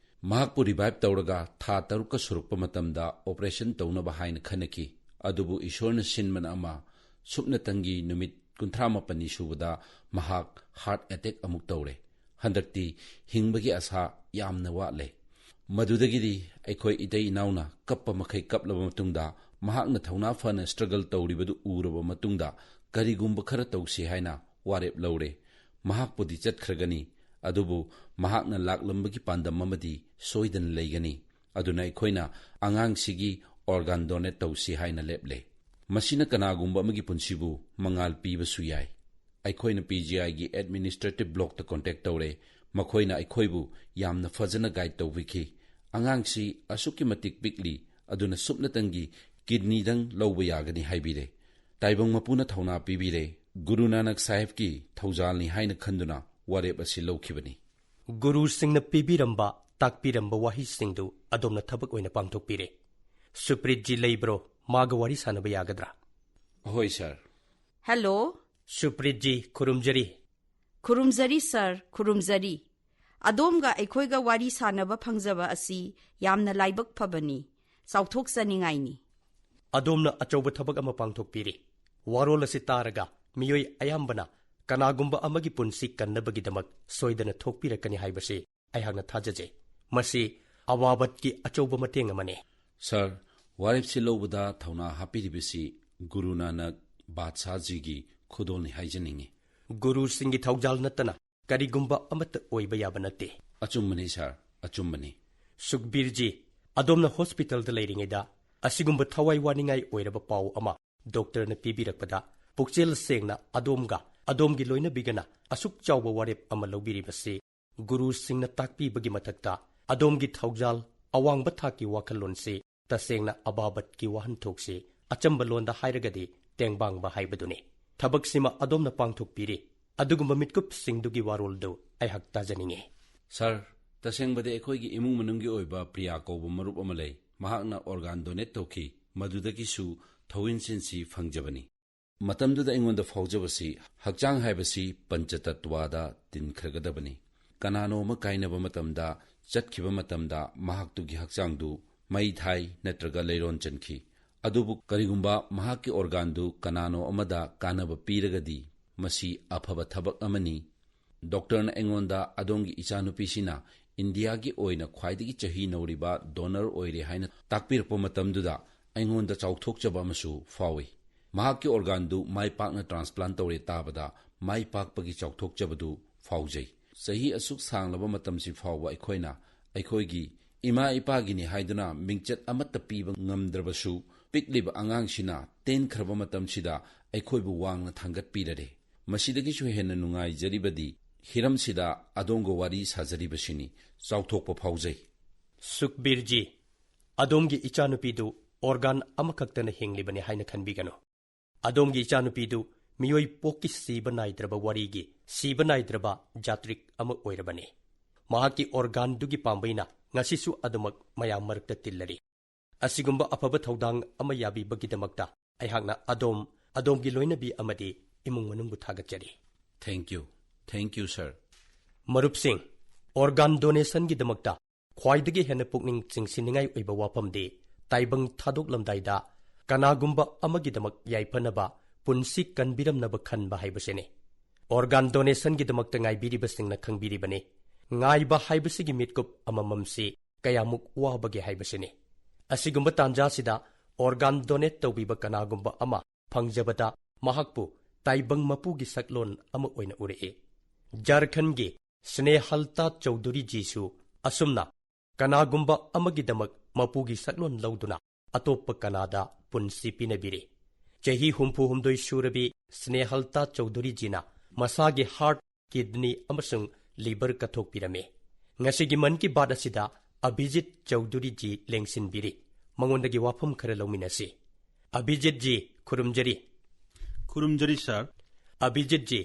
ꯃꯍꯥꯛꯄꯨ ꯔꯤꯚꯥꯏꯚ ꯇꯧꯔꯒ ꯊꯥ 6ꯀ ꯁꯨꯔꯛꯄ ꯃꯇꯝꯗ ꯑꯣꯄꯔꯦꯁꯟ ꯇꯧꯅꯕ ꯍꯥꯏꯅ ꯈꯟꯅꯈꯤ, ꯑꯗꯨꯕꯨ ꯏꯁꯣꯔꯅ ꯁꯤꯟꯕꯅ ꯑꯃ, ꯁꯨꯞꯅꯇꯪꯒꯤ ꯅꯨꯃꯤꯠ 38ꯅꯤ ꯁꯨꯕꯗ ꯃꯍꯥꯛ ꯍꯥꯔꯠ ꯑꯦꯇꯦꯛ ꯑꯃꯨꯛ ꯇꯧꯔꯦ꯫ ꯍꯟꯗꯛꯇꯤ ꯍꯤꯡꯕꯒꯤ ꯑꯁꯥ ꯌꯥꯝꯅ ꯋꯥꯠꯂꯦ꯫ ꯃꯗꯨꯗꯒꯤꯗꯤ ꯑꯩꯈꯣꯏ ꯏꯇꯩ ꯏꯅꯥꯎꯅ ꯀꯞꯄ ꯃꯈꯩ ꯀꯞꯂꯕ ꯃꯇꯨꯡꯗ ꯃꯍꯥꯛꯅ ꯊꯧꯅꯥ ꯐꯅ ꯁ꯭ꯇ꯭ꯔꯒꯜ ꯇꯧꯔꯤꯕꯗꯨ ꯎꯔꯕ ꯃꯇꯨꯡꯗ ꯀꯔꯤꯒꯨꯝꯕ ꯈꯔ ꯇꯧꯁꯤ ꯍꯥꯏꯅ ꯋꯥꯔꯦꯞ ꯂꯧꯔꯦ꯫ ꯃꯍꯥꯛꯄꯨꯗꯤ ꯆꯠꯈ꯭ꯔꯒꯅꯤ, ꯑꯗꯨꯕꯨ ꯃꯍꯥꯛꯅ ꯂꯥꯛꯂꯝꯕꯒꯤ ꯄꯥꯟꯗꯝ ꯑꯃꯗꯤ ꯁꯣꯏꯗꯅ ꯂꯩꯒꯅꯤ꯫ ꯑꯗꯨꯅ ꯑꯩꯈꯣꯏꯅ ꯑꯉꯥꯡꯁꯤꯒꯤ ꯑꯣꯔꯒꯥꯟ ꯗꯣꯅꯦꯠ ꯇꯧꯁꯤ ꯍꯥꯏꯅ ꯂꯦꯞꯂꯦ꯫ ꯃꯁꯤꯅ ꯀꯅꯥꯒꯨꯝꯕ ꯑꯃꯒꯤ ꯄꯨꯟꯁꯤꯕꯨ ꯃꯉꯥꯜ ꯄꯤꯕꯁꯨ ꯌꯥꯏ꯫ ꯑꯩꯈꯣꯏꯅ PGIꯒꯤ ꯑꯦꯗꯃꯤꯅꯤꯁꯇ꯭ꯔꯦꯇꯤꯚ ꯕ꯭ꯂꯣꯛꯇ ꯀꯣꯟꯇꯦꯛ ꯇꯧꯔꯦ꯫ ꯃꯈꯣꯏꯅ ꯑꯩꯈꯣꯏꯕꯨ ꯌꯥꯝꯅ ꯐꯖꯅ ꯒꯥꯏꯗ ꯇꯧꯕꯤꯈꯤ꯫ ꯑꯉꯥꯡꯁꯤ ꯑꯁꯨꯛꯀꯤ ꯃꯇꯤꯛ ꯄꯤꯛꯂꯤ, ꯑꯗꯨꯅ ꯁꯨꯞꯅꯇꯪꯒꯤ ꯀꯤꯗꯅꯤꯗꯪ ꯂꯧꯕ ꯌꯥꯒꯅꯤ ꯍꯥꯏꯕꯤꯔꯦ꯫ ꯇꯥꯏꯕꯪ ꯃꯄꯨꯅ ꯊꯧꯅꯥ ꯄꯤꯕꯤꯔꯦ꯫ ꯒꯨꯔꯨ ꯅꯥꯅꯛ ꯁꯥꯍꯦꯕꯀꯤ ꯊꯧꯖꯥꯜꯅꯤ ꯍꯥꯏꯅ ꯈꯟꯗꯨꯅ ꯋꯥꯔꯦꯞ ꯑꯁꯤ ꯂꯧꯈꯤꯕꯅꯤ꯫ ꯒꯨꯔꯨꯁꯤꯡꯅ ꯄꯤꯕꯤꯔꯝꯕ ꯇꯥꯛꯄꯤꯔꯝꯕ ꯋꯥꯍꯩꯁꯤꯡꯗꯨ ꯑꯗꯣꯝꯅ ꯊꯕꯛ ꯑꯣꯏꯅ ꯄꯥꯡꯊꯣꯛꯄꯤꯔꯦ꯫ ꯁꯨꯄ꯭ꯔꯤꯠꯖꯤ ꯂꯩꯕ꯭ꯔꯣ? ꯃꯥꯒ ꯋꯥꯔꯤ ꯁꯥꯟꯅꯕ ꯌꯥꯒꯗ꯭ꯔꯥ? ꯍꯣꯏ ꯁꯥꯔ꯫ ꯍꯦꯜꯂꯣ ꯁꯨꯄ꯭ꯔꯤꯠꯖꯤ, ꯈꯨꯔꯨꯝꯖꯔꯤ꯫ ꯈꯨꯔꯨꯝꯖꯔꯤ ꯁꯥꯔ, ꯈꯨꯔꯨꯝꯖꯔꯤ꯫ ꯑꯗꯣꯝꯒ ꯑꯩꯈꯣꯏꯒ ꯋꯥꯔꯤ ꯁꯥꯟꯅꯕ ꯐꯪꯖꯕ ꯑꯁꯤ ꯌꯥꯝꯅ ꯂꯥꯏꯕꯛ ꯐꯕꯅꯤ, ꯆꯥꯎꯊꯣꯛꯆꯅꯤꯡꯉꯥꯏꯅꯤ꯫ ꯑꯗꯣꯝꯅ ꯑꯆꯧꯕ ꯊꯕꯛ ꯑꯃ ꯄꯥꯡꯊꯣꯛꯄꯤꯔꯤ꯫ ꯋꯥꯔꯣꯜ ꯑꯁꯤ ꯇꯥꯔꯒ ꯃꯤꯑꯣꯏ ꯑꯌꯥꯝꯕꯅ ꯀꯅꯥꯒꯨꯝꯕ ꯑꯃꯒꯤ ꯄꯨꯟꯁꯤ ꯀꯟꯅꯕꯒꯤꯗꯃꯛ ꯁꯣꯏꯗꯅ ꯊꯣꯛꯄꯤꯔꯛꯀꯅꯤ ꯍꯥꯏꯕꯁꯤ ꯑꯩꯍꯥꯛꯅ ꯊꯥꯖꯖꯩ꯫ ꯃꯁꯤ ꯑꯋꯥꯕꯠꯀꯤ ꯑꯆꯧꯕ ꯃꯇꯦꯡ ꯑꯃꯅꯤ꯫ ꯁꯥꯔ, ꯋꯥꯔꯦꯞꯁꯤ ꯂꯧꯕꯗ ꯊꯧꯅꯥ ꯍꯥꯞꯄꯤꯔꯤꯕꯁꯤ ꯒꯨꯔꯨ ꯅꯥꯅꯛ ꯕꯥꯗꯁꯥꯍꯖꯤꯒꯤ ꯈꯨꯗꯣꯜꯅꯤ ꯍꯥꯏꯖꯅꯤꯡꯉꯤ꯫ ꯒꯨꯔꯨꯁꯤꯡꯒꯤ ꯊꯧꯖꯥꯜ ꯅꯠꯇꯅ ꯀꯔꯤꯒꯨꯝꯕ ꯑꯃꯠꯇ ꯑꯣꯏꯕ ꯌꯥꯕ ꯅꯠꯇꯦ꯫ ꯑꯆꯨꯝꯕꯅꯤ ꯁꯥꯔ, ꯑꯆꯨꯝꯕꯅꯤ꯫ ꯁꯨꯈꯕꯤꯔꯖꯤ, ꯑꯗꯣꯝꯅ ꯍꯣꯁꯄꯤꯇꯥꯜꯗ ꯂꯩꯔꯤꯉꯩꯗ ꯑꯁꯤꯒꯨꯝꯕ ꯊꯋꯥꯏ ꯋꯥꯅꯤꯡꯉꯥꯏ ꯑꯣꯏꯔꯕ ꯄꯥꯎ ꯑꯃ ꯗꯣꯛꯇꯔꯅ ꯄꯤꯕꯤꯔꯛꯄꯗ ꯄꯨꯛꯆꯦꯜ ꯁꯦꯡꯅ ꯑꯗꯣꯝꯒ ꯑꯗꯣꯝꯒꯤ ꯂꯣꯏꯅꯕꯤꯒꯅ ꯑꯁꯨꯛ ꯆꯥꯎꯕ ꯋꯥꯔꯦꯞ ꯑꯃ ꯂꯧꯕꯤꯔꯤꯕꯁꯤ ꯒꯨꯔꯨꯁꯤꯡꯅ ꯇꯥꯛꯄꯤꯕꯒꯤ ꯃꯊꯛꯇ ꯑꯗꯣꯝꯒꯤ ꯊꯧꯖꯥꯜ, ꯑꯋꯥꯡꯕ ꯊꯥꯛꯀꯤ ꯋꯥꯈꯜꯂꯣꯟꯁꯤ, ꯇꯁꯦꯡꯅ ꯑꯕꯥꯕꯠꯀꯤ ꯋꯥꯍꯟꯊꯣꯛꯁꯤ ꯑꯆꯝꯕ ꯂꯣꯟꯗ ꯍꯥꯏꯔꯒꯗꯤ ꯇꯦꯡꯕꯥꯡꯕ ꯍꯥꯏꯕꯗꯨꯅꯤ꯫ ꯊꯕꯛꯁꯤꯃ ꯑꯗꯣꯝꯅ ꯄꯥꯡꯊꯣꯛꯄꯤꯔꯤ꯫ ꯑꯗꯨꯒꯨꯝꯕ ꯃꯤꯠꯀꯨꯞꯁꯤꯡꯗꯨꯒꯤ ꯋꯥꯔꯣꯜꯗꯨ ꯑꯩꯍꯥꯛ ꯇꯥꯖꯅꯤꯡꯉꯤ꯫ ꯁꯥꯔ, ꯇꯁꯦꯡꯕꯗꯤ ꯑꯩꯈꯣꯏꯒꯤ ꯏꯃꯨꯡ ꯃꯅꯨꯡꯒꯤ ꯑꯣꯏꯕ ꯄ꯭ꯔꯤꯌꯥ ꯀꯧꯕ ꯃꯔꯨꯞ ꯑꯃ ꯂꯩ꯫ ꯃꯍꯥꯛꯅ ꯑꯣꯔꯒꯥꯟ ꯗꯣꯅꯦꯠ ꯇꯧꯈꯤ꯫ ꯃꯗꯨꯗꯒꯤꯁꯨ ꯊꯧꯏꯟꯁꯤꯟꯁꯤ ꯐꯪꯖꯕꯅꯤ꯫ ꯃꯇꯝꯗꯨꯗ ꯑꯩꯉꯣꯟꯗ ꯐꯥꯎꯖꯕꯁꯤ ꯍꯛꯆꯥꯡ ꯍꯥꯏꯕꯁꯤ ꯄꯟꯆꯇꯠꯋꯥꯗ ꯇꯤꯟꯈ꯭ꯔꯒꯗꯕꯅꯤ꯫ ꯀꯅꯥꯅꯣ ꯑꯃ ꯀꯥꯏꯅꯕ ꯃꯇꯝꯗ, ꯆꯠꯈꯤꯕ ꯃꯇꯝꯗ ꯃꯍꯥꯛꯇꯨꯒꯤ ꯍꯛꯆꯥꯡꯗꯨ ꯃꯩ ꯊꯥꯏ ꯅꯠꯇ꯭ꯔꯒ ꯂꯩꯔꯣꯟ ꯆꯟꯈꯤ꯫ ꯑꯗꯨꯕꯨ ꯀꯔꯤꯒꯨꯝꯕ ꯃꯍꯥꯛꯀꯤ ꯑꯣꯔꯒꯥꯟꯗꯨ ꯀꯅꯥꯅꯣ ꯑꯃꯗ ꯀꯥꯟꯅꯕ ꯄꯤꯔꯒꯗꯤ ꯃꯁꯤ ꯑꯐꯕ ꯊꯕꯛ ꯑꯃꯅꯤ꯫ ꯗꯣꯛꯇꯔꯅ ꯑꯩꯉꯣꯟꯗ ꯑꯗꯣꯝꯒꯤ ꯏꯆꯥꯅꯨꯄꯤꯁꯤꯅ ꯏꯟꯗꯤꯌꯥꯒꯤ ꯑꯣꯏꯅ ꯈ꯭ꯋꯥꯏꯗꯒꯤ ꯆꯍꯤ ꯅꯧꯔꯤꯕ ꯗꯣꯅꯔ ꯑꯣꯏꯔꯦ ꯍꯥꯏꯅ ꯇꯥꯛꯄꯤꯔꯛꯄ ꯃꯇꯝꯗꯨꯗ ꯑꯩꯉꯣꯟꯗ ꯆꯥꯎꯊꯣꯛꯆꯕ ꯑꯃꯁꯨ ꯐꯥꯎꯏ꯫ ꯃꯍꯥꯛꯀꯤ ꯑꯣꯔꯒꯥꯟꯗꯨ ꯃꯥꯏ ꯄꯥꯛꯅ ꯇ꯭ꯔꯥꯟꯁꯄ꯭ꯂꯥꯟ ꯇꯧꯔꯦ ꯇꯥꯕꯗ ꯃꯥꯏ ꯄꯥꯛꯄꯒꯤ ꯆꯥꯎꯊꯣꯛꯆꯕꯗꯨ ꯐꯥꯎꯖꯩ꯫ ꯆꯍꯤ ꯑꯁꯨꯛ ꯁꯥꯡꯂꯕ ꯃꯇꯝꯁꯤ ꯐꯥꯎꯕ ꯑꯩꯈꯣꯏꯅ ꯑꯩꯈꯣꯏꯒꯤ ꯏꯃꯥ ꯏꯄꯥꯒꯤꯅꯤ ꯍꯥꯏꯗꯨꯅ ꯃꯤꯡꯆꯠ ꯑꯃꯠꯇ ꯄꯤꯕ ꯉꯝꯗ꯭ꯔꯕꯁꯨ ꯄꯤꯛꯂꯤꯕ ꯑꯉꯥꯡꯁꯤꯅ ꯇꯦꯟꯈ꯭ꯔꯕ ꯃꯇꯝꯁꯤꯗ ꯑꯩꯈꯣꯏꯕꯨ ꯋꯥꯡꯅ ꯊꯥꯡꯒꯠꯄꯤꯔꯔꯦ꯫ ꯃꯁꯤꯗꯒꯤꯁꯨ ꯍꯦꯟꯅ ꯅꯨꯡꯉꯥꯏꯖꯔꯤꯕꯗꯤ ꯍꯤꯔꯝꯁꯤꯗ ꯑꯗꯣꯝꯒ ꯋꯥꯔꯤ ꯁꯥꯖꯔꯤꯕꯁꯤꯅꯤ꯫ ꯆꯥꯎꯊꯣꯛꯄ ꯐꯥꯎꯖꯩ꯫ ꯁꯨꯈꯕꯤꯔꯖꯤ, ꯑꯗꯣꯝꯒꯤ ꯏꯆꯥꯅꯨꯄꯤꯗꯨ ꯑꯣꯔꯒꯥꯟ ꯑꯃꯈꯛꯇꯅ ꯍꯤꯡꯂꯤꯕꯅꯤ ꯍꯥꯏꯅ ꯈꯟꯕꯤꯒꯅꯨ꯫ ꯑꯗꯣꯝꯒꯤ ꯏꯆꯥꯅꯨꯄꯤꯗꯨ ꯃꯤꯑꯣꯏ ꯄꯣꯛꯀꯤ ꯁꯤꯕ ナꯏꯗ꯭ꯔꯕ ꯋꯥꯔꯤꯒꯤ ꯁꯤꯕ ナꯏꯗ꯭ꯔꯕ ꯖꯥꯇ꯭ꯔꯤꯛ ꯑꯃ ꯑꯣꯏꯔꯕꯅꯤ꯫ ꯃꯍꯥꯛꯀꯤ ꯑꯣꯔꯒꯥꯟꯗꯨꯒꯤ ꯄꯥꯝꯕꯩꯅ ꯉꯁꯤꯁꯨ ꯑꯗꯨꯃꯛ ꯃꯌꯥꯝ ꯃꯔꯛꯇ ꯇꯤꯜꯂꯔꯤ꯫ ꯑꯁꯤꯒꯨꯝꯕ ꯑꯐꯕ ꯊꯧꯗꯥꯡ ꯑꯃ ꯌꯥꯕꯤꯕꯒꯤꯗꯃꯛꯇ ꯑꯩꯍꯥꯛꯅ ꯑꯗꯣꯝꯒꯤ ꯂꯣꯏꯅꯕꯤ ꯑꯃꯗꯤ ꯏꯃꯨꯡ ꯃꯅꯨꯡꯕꯨ ꯊꯥꯒꯠꯆꯔꯤ꯫ ꯊꯦꯡꯛ ꯌꯨ ꯁꯥꯔ꯫ ꯃꯔꯨꯞꯁꯤꯡ, ꯑꯣꯔꯒꯥꯟ ꯗꯣꯅꯦꯁꯟꯒꯤꯗꯃꯛꯇ ꯈ꯭ꯋꯥꯏꯗꯒꯤ ꯍꯦꯟꯅ ꯄꯨꯛꯅꯤꯡ ꯆꯤꯡꯁꯤꯟꯅꯤꯡꯉꯥꯏ ꯑꯣꯏꯕ ꯋꯥꯐꯝꯗꯤ ꯇꯥꯏꯕꯪ ꯊꯥꯗꯣꯛꯂꯝꯗꯥꯏꯗ ꯀꯅꯥꯒꯨꯝꯕ ꯑꯃꯒꯤꯗꯃꯛ ꯌꯥꯏꯐꯅꯕ, ꯄꯨꯟꯁꯤ ꯀꯟꯕꯤꯔꯝꯅꯕ ꯈꯟꯕ ꯍꯥꯏꯕꯁꯤꯅꯤ꯫ ꯑꯣꯔꯒꯥꯟ ꯗꯣꯅꯦꯁꯟꯒꯤꯗꯃꯛꯇ ꯉꯥꯏꯕꯤꯔꯤꯕꯁꯤꯡꯅ ꯈꯪꯕꯤꯔꯤꯕꯅꯤ ꯉꯥꯏꯕ ꯍꯥꯏꯕꯁꯤꯒꯤ ꯃꯤꯠꯀꯨꯞ ꯑꯃꯃꯝꯁꯤ ꯀꯌꯥꯃꯨꯛ ꯋꯥꯕꯒꯦ ꯍꯥꯏꯕꯁꯤꯅꯤ꯫ ꯑꯁꯤꯒꯨꯝꯕ ꯇꯥꯟꯖꯥꯁꯤꯗ ꯑꯣꯔꯒꯥꯟ ꯗꯣꯅꯦꯠ ꯇꯧꯕꯤꯕ ꯀꯅꯥꯒꯨꯝꯕ ꯑꯃ ꯐꯪꯖꯕꯗ ꯃꯍꯥꯛꯄꯨ ꯇꯥꯏꯕꯪ ꯃꯄꯨꯒꯤ ꯁꯛꯂꯣꯟ ꯑꯃ ꯑꯣꯏꯅ ꯎꯔꯛꯏ꯫ ꯓꯥꯔꯈꯟꯗꯒꯤ ꯁ꯭ꯅꯦꯍꯜꯇꯥ ꯆꯧꯙꯨꯔꯤ ꯖꯤꯁꯨ ꯑꯁꯨꯝꯅ ꯀꯅꯥꯒꯨꯝꯕ ꯑꯃꯒꯤꯗꯃꯛ ꯃꯄꯨꯒꯤ ꯁꯛꯂꯣꯟ ꯂꯧꯗꯨꯅ ꯑꯇꯣꯞꯄ ꯀꯅꯥꯗ ꯄꯨꯟꯁꯤ ꯄꯤꯅꯕꯤꯔꯤ꯫ ꯆꯍꯤ 64 ꯁꯨꯔꯕꯤ ꯁ꯭ꯅꯦꯍꯜꯇꯥ ꯆꯧꯙꯨꯔꯤꯖꯤꯅ ꯃꯁꯥꯒꯤ ꯍꯥꯔꯠ, ꯀꯤꯗꯅꯤ ꯑꯃꯁꯨꯡ ꯂꯤꯚꯔ ꯀꯠꯊꯣꯛꯄꯤꯔꯝꯃꯤ꯫ ꯉꯁꯤꯒꯤ ꯃꯟ ꯀꯤ ꯕꯥꯠ ꯑꯁꯤꯗ ꯑꯚꯤꯖꯤꯠ ꯆꯧꯙꯨꯔꯤꯖꯤ ꯂꯦꯡꯁꯤꯟꯕꯤꯔꯤ꯫ ꯃꯉꯣꯟꯗꯒꯤ ꯋꯥꯐꯝ ꯈꯔ ꯂꯧꯃꯤꯟꯅꯁꯤ꯫ ꯑꯚꯤꯖꯤꯠꯖꯤ ꯈꯨꯔꯨꯝꯖꯔꯤ꯫ ꯈꯨꯔꯨꯝꯖꯔꯤ ꯁꯥꯔ꯫ ꯑꯚꯤꯖꯤꯠꯖꯤ,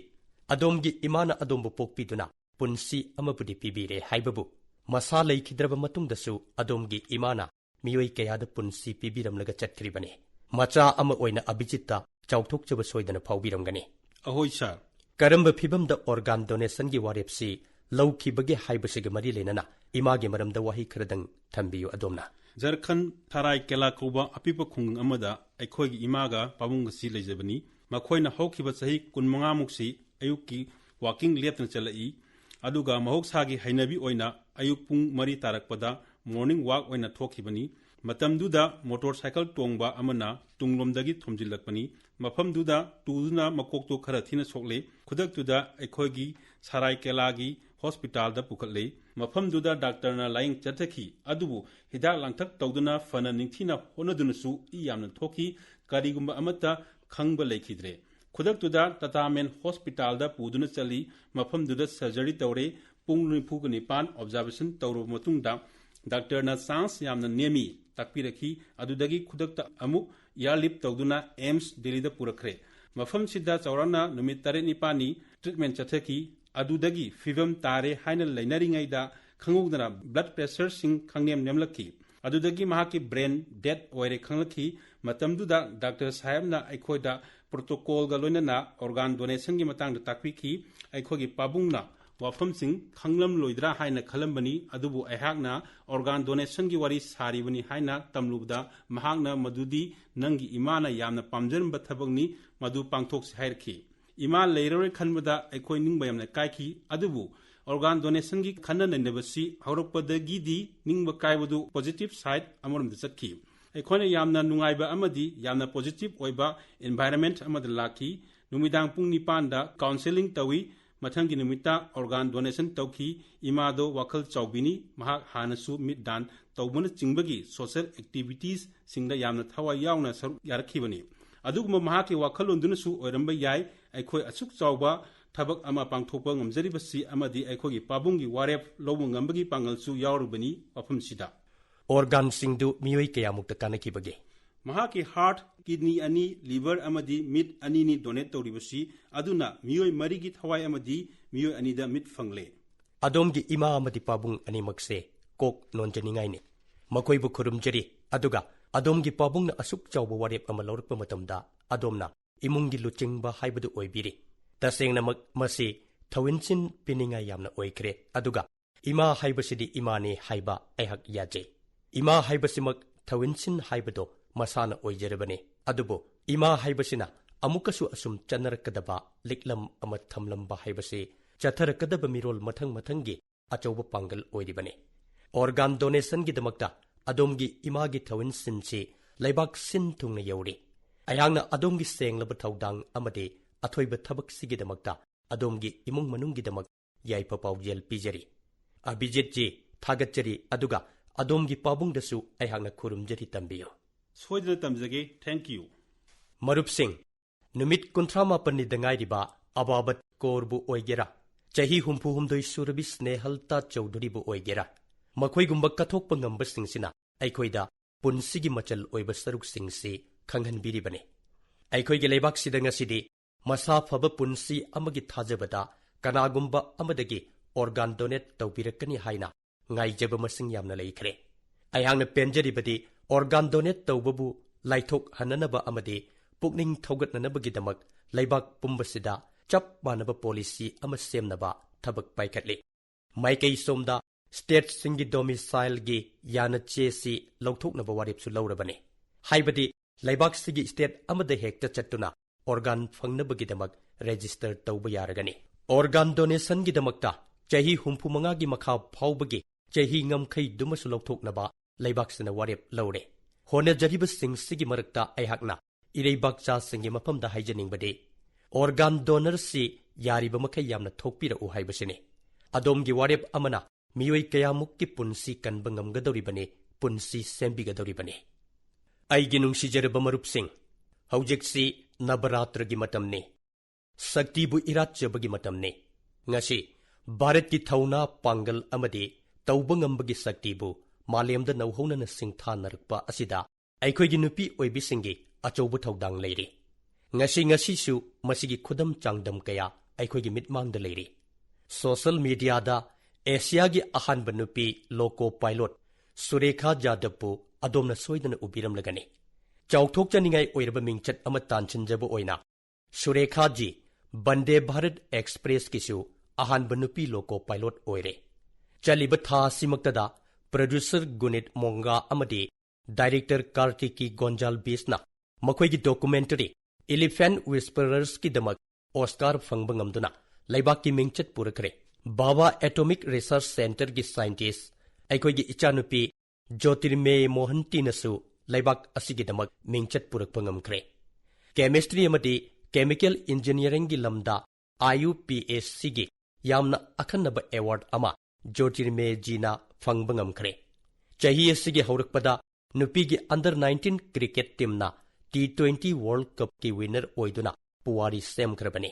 ꯑꯗꯣꯝꯒꯤ ꯏꯃꯥꯅ ꯑꯗꯣꯝꯕꯨ ꯄꯣꯛꯄꯤꯗꯨꯅ ꯄꯨꯟꯁꯤ ꯑꯃꯕꯨꯗꯤ ꯄꯤꯕꯤꯔꯦ ꯍꯥꯏꯕꯕꯨ ꯃꯁꯥ ꯂꯩꯈꯤꯗ꯭ꯔꯕ ꯃꯇꯨꯡꯗꯁꯨ ꯑꯗꯣꯝꯒꯤ ꯏꯃꯥꯅ ꯃꯤꯑꯣꯏ ꯀꯌꯥꯗ ꯄꯨꯟꯁꯤ ꯄꯤꯕꯤꯔꯝꯂꯒ ꯆꯠꯈ꯭ꯔꯤꯕꯅꯤ꯫ ꯃꯆꯥ ꯑꯃ ꯑꯣꯏꯅ ꯑꯚꯤꯖꯤꯠꯇ ꯆꯥꯎꯊꯣꯛꯆꯕ ꯁꯣꯏꯗꯅ ꯐꯥꯎꯕꯤꯔꯝꯒꯅꯤ꯫ ꯑꯍꯣꯏ ꯁꯥꯔ꯫ ꯀꯔꯝꯕ ꯐꯤꯚꯝꯗ ꯑꯣꯔꯒꯥꯟ ꯗꯣꯅꯦꯁꯟꯒꯤ ꯋꯥꯔꯦꯞꯁꯤ ꯂꯧꯈꯤꯕꯒꯦ ꯍꯥꯏꯕꯁꯤꯒ ꯃꯔꯤ ꯂꯩꯅꯅ ꯏꯃꯥꯒꯤ ꯃꯔꯝꯗ ꯋꯥꯍꯩ ꯈꯔꯗꯪ ꯊꯝꯕꯤꯌꯨ ꯑꯗꯣꯝꯅ꯫ ꯓꯔꯈꯟ ꯊꯥꯔꯥꯏ ꯀꯦꯂꯥ ꯀꯧꯕ ꯑꯄꯤꯛꯄ ꯈꯨꯡꯒꯪ ꯑꯃꯗ ꯑꯩꯈꯣꯏꯒꯤ ꯏꯃꯥꯒ ꯄꯥꯕꯨꯡꯒꯁꯤ ꯂꯩꯖꯕꯅꯤ꯫ ꯃꯈꯣꯏꯅ ꯍꯧꯈꯤꯕ ꯆꯍꯤ 15ꯃꯨꯛꯁꯤ ꯑꯌꯨꯛꯀꯤ ꯋꯥꯀꯤꯡ ꯂꯦꯞꯇꯅ ꯆꯠꯂꯛꯏ꯫ ꯑꯗꯨꯒ ꯃꯍꯧꯁꯥꯒꯤ ꯍꯩꯅꯕꯤ ꯑꯣꯏꯅ ꯑꯌꯨꯛ ꯄꯨꯡ 4 ꯇꯥꯔꯛꯄꯗ ꯃꯣꯔꯅꯤꯡ ꯋꯥꯛ ꯑꯣꯏꯅ ꯊꯣꯛꯈꯤꯕꯅꯤ꯫ ꯃꯇꯝꯗꯨꯗ ꯃꯣꯇꯣꯔ ꯁꯥꯏꯀꯜ ꯇꯣꯡꯕ ꯑꯃꯅ ꯇꯨꯡꯂꯣꯝꯗꯒꯤ ꯊꯣꯝꯖꯤꯜꯂꯛꯄꯅꯤ꯫ ꯃꯐꯝꯗꯨꯗ ꯇꯨꯗꯨꯅ ꯃꯀꯣꯛꯇꯨ ꯈꯔ ꯊꯤꯅ ꯁꯣꯛꯂꯦ꯫ ꯈꯨꯗꯛꯇꯨꯗ ꯑꯩꯈꯣꯏꯒꯤ ꯁꯔꯥꯏ ꯀꯦꯂꯥꯒꯤ ꯍꯣꯁꯄꯤꯇꯥꯜꯗ ꯄꯨꯈꯠꯂꯦ꯫ ꯃꯐꯝꯗꯨꯗ ꯗꯥꯛꯇꯔꯅ ꯂꯥꯌꯦꯡ ꯆꯠꯊꯈꯤ꯫ ꯑꯗꯨꯕꯨ ꯍꯤꯗꯥꯛ ꯂꯥꯡꯊꯛ ꯇꯧꯗꯨꯅ ꯐꯅ ꯅꯤꯡꯊꯤꯅ ꯍꯣꯠꯅꯗꯨꯅꯁꯨ ꯏ ꯌꯥꯝꯅ ꯊꯣꯛꯈꯤ꯫ ꯀꯔꯤꯒꯨꯝꯕ ꯑꯃꯠꯇ ꯈꯪꯕ ꯂꯩꯈꯤꯗ꯭ꯔꯦ꯫ ꯈꯨꯗꯛꯇꯨꯗ ꯇꯥꯇꯥ ꯃꯦꯟ ꯍꯣꯁꯄꯤꯇꯥꯜꯗ ꯄꯨꯗꯨꯅ ꯆꯠꯂꯤ꯫ ꯃꯐꯝꯗꯨꯗ ꯁꯔꯖꯔꯤ ꯇꯧꯔꯦ꯫ ꯄꯨꯡ 49 ꯑꯣꯕꯖꯥꯔꯕꯦꯁꯟ ꯇꯧꯔꯕ ꯃꯇꯨꯡꯗ ꯗꯥꯛꯇꯔꯅ ꯆꯥꯟꯁ ꯌꯥꯝꯅ ꯅꯦꯝꯃꯤ ꯇꯥꯛꯄꯤꯔꯛꯈꯤ꯫ ꯑꯗꯨꯗꯒꯤ ꯈꯨꯗꯛꯇ ꯑꯃꯨꯛ ꯏꯌꯥꯔꯂꯤꯐ ꯇꯧꯗꯨꯅ ꯑꯦꯝꯁ ꯗꯤꯜꯂꯤꯗ ꯄꯨꯔꯛꯈ꯭ꯔꯦ꯫ ꯃꯐꯝꯁꯤꯗ ꯆꯥꯎꯔꯥꯛꯅ ꯅꯨꯃꯤꯠ 3-4ꯅꯤ ꯇ꯭ꯔꯤꯠꯃꯦꯟ ꯆꯠꯊꯈꯤ꯫ ꯑꯗꯨꯗꯒꯤ ꯐꯤꯕꯝ ꯇꯥꯔꯦ ꯍꯥꯏꯅ ꯂꯩꯅꯔꯤꯉꯩꯗ ꯈꯪꯍꯧꯗꯅ ꯕ꯭ꯂꯗ ꯄ꯭ꯔꯦꯁꯔꯁꯤꯡ ꯈꯪꯅꯦꯝ ꯅꯦꯝꯂꯛꯈꯤ꯫ ꯑꯗꯨꯗꯒꯤ ꯃꯍꯥꯛꯀꯤ ꯕ꯭ꯔꯦꯟ ꯗꯦꯗ ꯑꯣꯏꯔꯦ ꯈꯪꯂꯛꯈꯤ꯫ ꯃꯇꯝꯗꯨꯗ ꯗꯥꯛꯇꯔ ꯁꯥꯍꯦꯕꯅ ꯑꯩꯈꯣꯏꯗ ꯄ꯭ꯔꯣꯇꯣꯀꯣꯜꯒ ꯂꯣꯏꯅꯅ ꯑꯣꯔꯒꯥꯟ ꯗꯣꯅꯦꯁꯟꯒꯤ ꯃꯇꯥꯡꯗ ꯇꯥꯛꯄꯤꯈꯤ꯫ ꯑꯩꯈꯣꯏꯒꯤ ꯄꯥꯕꯨꯡꯅ ꯋꯥꯐꯝꯁꯤꯡ ꯈꯪꯂꯝꯂꯣꯏꯗ꯭ꯔꯥ ꯍꯥꯏꯅ ꯈꯜꯂꯝꯕꯅꯤ꯫ ꯑꯗꯨꯕꯨ ꯑꯩꯍꯥꯛꯅ ꯑꯣꯔꯒꯥꯟ ꯗꯣꯅꯦꯁꯟꯒꯤ ꯋꯥꯔꯤ ꯁꯥꯔꯤꯕꯅꯤ ꯍꯥꯏꯅ ꯇꯝꯂꯨꯕꯗ ꯃꯍꯥꯛꯅ ꯃꯗꯨꯗꯤ ꯅꯪꯒꯤ ꯏꯃꯥꯅ ꯌꯥꯝꯅ ꯄꯥꯝꯖꯔꯝꯕ ꯊꯕꯛꯅꯤ, ꯃꯗꯨ ꯄꯥꯡꯊꯣꯛꯁꯤ ꯍꯥꯏꯔꯛꯈꯤ꯫ ꯏꯃꯥ ꯂꯩꯔꯔꯣꯏ ꯈꯟꯕꯗ ꯑꯩꯈꯣꯏ ꯅꯤꯡꯕ ꯌꯥꯝꯅ ꯀꯥꯏꯈꯤ꯫ ꯑꯗꯨꯕꯨ ꯑꯣꯔꯒꯥꯟ ꯗꯣꯅꯦꯁꯟꯒꯤ ꯈꯟꯅ ꯅꯩꯅꯕꯁꯤ ꯍꯧꯔꯛꯄꯗꯒꯤꯗꯤ ꯅꯤꯡꯕ ꯀꯥꯏꯕꯗꯨ ꯄꯣꯖꯤꯇꯤꯚ ꯁꯥꯏꯠ ꯑꯃꯔꯣꯝꯗ ꯆꯠꯈꯤ꯫ ꯑꯩꯈꯣꯏꯅ ꯌꯥꯝꯅ ꯅꯨꯡꯉꯥꯏꯕ ꯑꯃꯗꯤ ꯌꯥꯝꯅ ꯄꯣꯖꯤꯇꯤꯚ ꯑꯣꯏꯕ ꯑꯦꯟꯚꯥꯏꯔꯟꯃꯦꯟꯠ ꯑꯃꯗ ꯂꯥꯛꯈꯤ꯫ ꯅꯨꯃꯤꯗꯥꯡ ꯄꯨꯡ 9ꯗ ꯀꯥꯎꯟꯁꯦꯂꯤꯡ ꯇꯧꯏ꯫ ꯃꯊꯪꯒꯤ ꯅꯨꯃꯤꯠꯇ ꯑꯣꯔꯒꯥꯟ ꯗꯣꯅꯦꯁꯟ ꯇꯧꯈꯤ꯫ ꯏꯃꯥꯗꯣ ꯋꯥꯈꯜ ꯆꯥꯎꯕꯤꯅꯤ꯫ ꯃꯍꯥꯛ ꯍꯥꯟꯅꯁꯨ ꯃꯤꯠ ꯗꯥꯟ ꯇꯧꯕꯅꯆꯤꯡꯕꯒꯤ ꯁꯣꯁꯤꯌꯦꯜ ꯑꯦꯛꯇꯤꯚꯤꯇꯤꯁꯁꯤꯡꯗ ꯌꯥꯝꯅ ꯊꯋꯥꯏ ꯌꯥꯎꯅ ꯁꯔꯨꯛ ꯌꯥꯔꯛꯈꯤꯕꯅꯤ꯫ ꯑꯗꯨꯒꯨꯝꯕ ꯃꯍꯥꯛꯀꯤ ꯋꯥꯈꯜꯂꯣꯟꯗꯨꯅꯁꯨ ꯑꯣꯏꯔꯝꯕ ꯌꯥꯏ ꯑꯩꯈꯣꯏ ꯑꯁꯨꯛ ꯆꯥꯎꯕ ꯊꯕꯛ ꯑꯃ ꯄꯥꯡꯊꯣꯛꯄ ꯉꯝꯖꯔꯤꯕꯁꯤ ꯑꯃꯗꯤ ꯑꯩꯈꯣꯏꯒꯤ ꯄꯥꯕꯨꯡꯒꯤ ꯋꯥꯔꯦꯞ ꯂꯧꯕ ꯉꯝꯕꯒꯤ ꯄꯥꯡꯒꯜꯁꯨ ꯌꯥꯎꯔꯤꯕꯅꯤ꯫ ꯋꯥꯐꯝꯁꯤꯗ ꯑꯣꯔꯒꯥꯟꯁꯤꯡꯗꯨ ꯃꯤꯑꯣꯏ ꯀꯌꯥꯃꯨꯛꯇ ꯀꯥꯟꯅꯈꯤꯕꯒꯦ? ꯃꯍꯥꯛꯀꯤ ꯍꯥꯔꯠ, ꯀꯤꯗꯅꯤ 2, ꯂꯤꯚꯔ ꯑꯃꯗꯤ ꯃꯤꯠ 2ꯅꯤ ꯗꯣꯅꯦꯠ ꯇꯧꯔꯤꯕꯁꯤ꯫ ꯑꯗꯨꯅ ꯃꯤꯑꯣꯏ 4ꯒꯤ ꯊꯋꯥꯏ ꯑꯃꯗꯤ ꯃꯤꯑꯣꯏ 2ꯗ ꯃꯤꯠ ꯐꯪꯂꯦ꯫ ꯑꯗꯣꯝꯒꯤ ꯏꯃꯥ ꯑꯃꯗꯤ ꯄꯥꯕꯨꯡ ꯑꯅꯤꯃꯛꯁꯦ ꯀꯣꯛ ꯅꯣꯟꯖꯅꯤꯡꯉꯥꯏꯅꯤ꯫ ꯃꯈꯣꯏꯕꯨ ꯈꯨꯔꯨꯝꯖꯔꯤ꯫ ꯑꯗꯨꯒ ꯑꯗꯣꯝꯒꯤ ꯄꯥꯕꯨꯡꯅ ꯑꯁꯨꯛ ꯆꯥꯎꯕ ꯋꯥꯔꯦꯞ ꯑꯃ ꯂꯧꯔꯛꯄ ꯃꯇꯝꯗ ꯑꯗꯣꯝꯅ ꯏꯃꯨꯡꯒꯤ ꯂꯨꯆꯤꯡꯕ ꯍꯥꯏꯕꯗꯨ ꯑꯣꯏꯕꯤꯔꯤ꯫ ꯇꯁꯦꯡꯅꯃꯛ ꯃꯁꯤ ꯊꯧꯏꯟꯁꯤꯟ ꯄꯤꯅꯤꯡꯉꯥꯏ ꯌꯥꯝꯅ ꯑꯣꯏꯈ꯭ꯔꯦ꯫ ꯑꯗꯨꯒ ꯏꯃꯥ ꯍꯥꯏꯕꯁꯤꯗꯤ ꯏꯃꯥꯅꯤ ꯍꯥꯏꯕ ꯑꯩꯍꯥꯛ ꯌꯥꯖꯩ꯫ ꯏꯃꯥ ꯍꯥꯏꯕꯁꯤꯃꯛ ꯊꯧꯏꯟꯁꯤꯟ ꯍꯥꯏꯕꯗꯣ ꯃꯁꯥꯅ ꯑꯣꯏꯖꯔꯕꯅꯤ꯫ ꯑꯗꯨꯕꯨ ꯏꯃꯥ ꯍꯥꯏꯕꯁꯤꯅ ꯑꯃꯨꯛꯀꯁꯨ ꯑꯁꯨꯝ ꯆꯠꯅꯔꯛꯀꯗꯕ ꯂꯤꯛꯂꯝ ꯑꯃ ꯊꯝꯂꯝꯕ ꯍꯥꯏꯕꯁꯤ ꯆꯠꯊꯔꯛꯀꯗꯕ ꯃꯤꯔꯣꯜ ꯃꯊꯪꯒꯤ ꯑꯆꯧꯕ ꯄꯥꯡꯒꯜ ꯑꯣꯏꯔꯤꯕꯅꯤ꯫ ꯑꯣꯔꯒꯥꯟ ꯗꯣꯅꯦꯁꯟꯒꯤꯗꯃꯛꯇ ꯑꯗꯣꯝꯒꯤ ꯏꯃꯥꯒꯤ ꯊꯧꯏꯟꯁꯤꯟꯁꯤ ꯂꯩꯕꯥꯛ ꯁꯤꯟ ꯊꯨꯡꯅ ꯌꯧꯔꯤ꯫ ꯑꯩꯍꯥꯛꯅ ꯑꯗꯣꯝꯒꯤ ꯁꯦꯡꯂꯕ ꯊꯧꯗꯥꯡ ꯑꯃꯗꯤ ꯑꯊꯣꯏꯕ ꯊꯕꯛꯁꯤꯒꯤꯗꯃꯛꯇ ꯑꯗꯣꯝꯒꯤ ꯏꯃꯨꯡ ꯃꯅꯨꯡꯒꯤꯗꯃꯛ ꯌꯥꯏꯐ ꯄꯥꯎꯖꯦꯜ ꯄꯤꯖꯔꯤ꯫ ꯑꯚꯤꯖꯤꯠꯖꯤ ꯊꯥꯒꯠꯆꯔꯤ꯫ ꯑꯗꯨꯒ ꯑꯗꯣꯝꯒꯤ ꯄꯥꯕꯨꯡꯗꯁꯨ ꯑꯩꯍꯥꯛꯅ ꯈꯨꯔꯨꯝꯖꯔꯤ ꯇꯝꯕꯤꯌꯨ꯫ ꯁꯣꯏꯗꯅ ꯇꯝꯖꯒꯦ꯫ Thank you. ꯃꯔꯨꯞꯁꯤꯡ, ꯅꯨꯃꯤꯠ 38ꯅꯤꯗ ꯉꯥꯏꯔꯤꯕ ꯑꯕꯥꯕꯠ ꯀꯧꯔꯕꯨ ꯑꯣꯏꯒꯦꯔꯥ, ꯆꯍꯤ 64 ꯁꯨꯔꯕꯤ ꯁ꯭ꯅꯦꯍꯜꯇꯥ ꯆꯧꯙꯨꯔꯤꯕꯨ ꯑꯣꯏꯒꯦꯔꯥ, ꯃꯈꯣꯏꯒꯨꯝꯕ ꯀꯠꯊꯣꯛꯄ ꯉꯝꯕꯁꯤꯡꯁꯤꯅ ꯑꯩꯈꯣꯏꯗ ꯄꯨꯟꯁꯤꯒꯤ ꯃꯆꯜ ꯑꯣꯏꯕ ꯁꯔꯨꯛꯁꯤꯡꯁꯤ ꯈꯪꯍꯟꯕꯤꯔꯤꯕꯅꯤ꯫ ꯑꯩꯈꯣꯏꯒꯤ ꯂꯩꯕꯥꯛꯁꯤꯗ ꯉꯁꯤꯗꯤ ꯃꯁꯥ ꯐꯕ ꯄꯨꯟꯁꯤ ꯑꯃꯒꯤ ꯊꯥꯖꯕꯗ ꯀꯅꯥꯒꯨꯝꯕ ꯑꯃꯗꯒꯤ ꯑꯣꯔꯒꯥꯟ ꯗꯣꯅꯦꯠ ꯇꯧꯕꯤꯔꯛꯀꯅꯤ ꯍꯥꯏꯅ ꯉꯥꯏꯖꯕ ꯃꯁꯤꯡ ꯌꯥꯝꯅ ꯂꯩꯈ꯭ꯔꯦ꯫ ꯑꯩꯍꯥꯛꯅ ꯄꯦꯟꯖꯔꯤꯕꯗꯤ ꯑꯣꯔꯒꯥꯟ ꯗꯣꯅꯦꯠ ꯇꯧꯕꯕꯨ ꯂꯥꯏꯊꯣꯛꯍꯟꯅꯅꯕ ꯑꯃꯗꯤ ꯄꯨꯛꯅꯤꯡ ꯊꯧꯒꯠꯅꯅꯕꯒꯤꯗꯃꯛ ꯂꯩꯕꯥꯛ ꯄꯨꯝꯕꯁꯤꯗ ꯆꯞ ꯃꯥꯟꯅꯕ ꯄꯣꯂꯤꯁꯤ ꯑꯃ ꯁꯦꯝꯅꯕ ꯊꯕꯛ ꯄꯥꯏꯈꯠꯂꯤ꯫ ꯃꯥꯏꯀꯩ ꯁꯣꯝꯗ ꯁ꯭ꯇꯦꯠꯁꯤꯡꯒꯤ ꯗꯣꯃꯤꯁꯥꯏꯜꯒꯤ ꯌꯥꯅꯆꯦꯁꯤ ꯂꯧꯊꯣꯛꯅꯕ ꯋꯥꯔꯦꯞꯁꯨ ꯂꯧꯔꯕꯅꯤ꯫ ꯍꯥꯏꯕꯗꯤ ꯂꯩꯕꯥꯛꯁꯤꯒꯤ ꯁ꯭ꯇꯦꯠ ꯑꯃꯗ ꯍꯦꯛꯇ ꯆꯠꯇꯨꯅ ꯑꯣꯔꯒꯥꯟ ꯐꯪꯅꯕꯒꯤꯗꯃꯛ ꯔꯦꯖꯤꯁꯇꯔ ꯇꯧꯕ ꯌꯥꯔꯒꯅꯤ꯫ ꯑꯣꯔꯒꯥꯟ ꯗꯣꯅꯦꯁꯟꯒꯤꯗꯃꯛꯇ ꯆꯍꯤ 65ꯒꯤ ꯃꯈꯥ ꯐꯥꯎꯕꯒꯤ ꯆꯍꯤ ꯉꯝꯈꯩꯗꯨꯃꯁꯨ ꯂꯧꯊꯣꯛꯅꯕ ꯂꯩꯕꯥꯛꯁꯤꯅ ꯋꯥꯔꯦꯞ ꯂꯧꯔꯦ꯫ ꯍꯣꯠꯅꯖꯔꯤꯕꯁꯤꯡꯁꯤꯒꯤ ꯃꯔꯛꯇ ꯑꯩꯍꯥꯛꯅ ꯏꯔꯩꯕꯥꯛꯆꯥꯁꯤꯡꯒꯤ ꯃꯐꯝꯗ ꯍꯥꯏꯖꯅꯤꯡꯕꯗꯤ ꯑꯣꯔꯒꯥꯟ ꯗꯣꯅꯔꯁꯤ ꯌꯥꯔꯤꯕ ꯃꯈꯩ ꯌꯥꯝꯅ ꯊꯣꯛꯄꯤꯔꯛꯎ ꯍꯥꯏꯕꯁꯤꯅꯤ꯫ adom gi warep amana miyoi kayamuk ki punsi kanbangam gadoribane punsi sembi gadoribane ai gi nungsijaraba marup sing haujeksi nabaratra gi matamne sakti bu iratjabagi matamne ngasi bharat ki thauna pangal amadi taubangambagi sakti bu malemda nauhonana singthanarpa asida aikhoi gi nupi oibisingi achoubu thaudang leiri ngasi su masigi khudam changdam kaya aikhoi gi mitmangda leiri social media da asia gi ahanba nupi loco pilot surekha jadappu adomna soidana ubiram lagani chauthok chaningai oiraba mingchat ama tanchinjaba oina surekha ji bande bharat express kisu ahanba nupi loco pilot oire chaliba tha simaktada producer gunit monga amadi director kartiki gonjal bisna makhoi gi documentary elephant whisperers ki damak oscar fangbangam duna laibak ki mingchat purakre baba atomic research center gi scientist aikhoi gi ichanupi jyotirmey mohanti nasu laibak asigi damak mingchat purakpangam kre chemistry amadi chemical engineering gi lamda IUPAC gi yamna akhanaba award ama jyotirmey jina fangbangam kre chahi asigi haurakpada nupi gi under 19 cricket team na T20 World Cup ki winner oiduna puwari semkrabani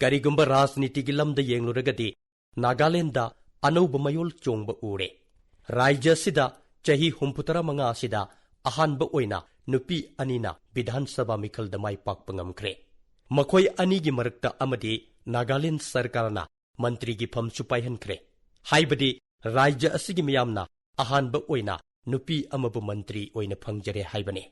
karigumba rajniti gi lamda yengluragadi Nagaland da anauba mayol chongba ure rajya sida chahi 69 sida ahanba oina nupi anina Vidhan Sabha mikhal da mai pakpangam kre makhoi ani gi marakta amadi Nagaland sarkarna mantri gi phamchu paihan kre haibadi rajya asigi miyamna ahanba oina nupi amabu mantri oina phangjare haibani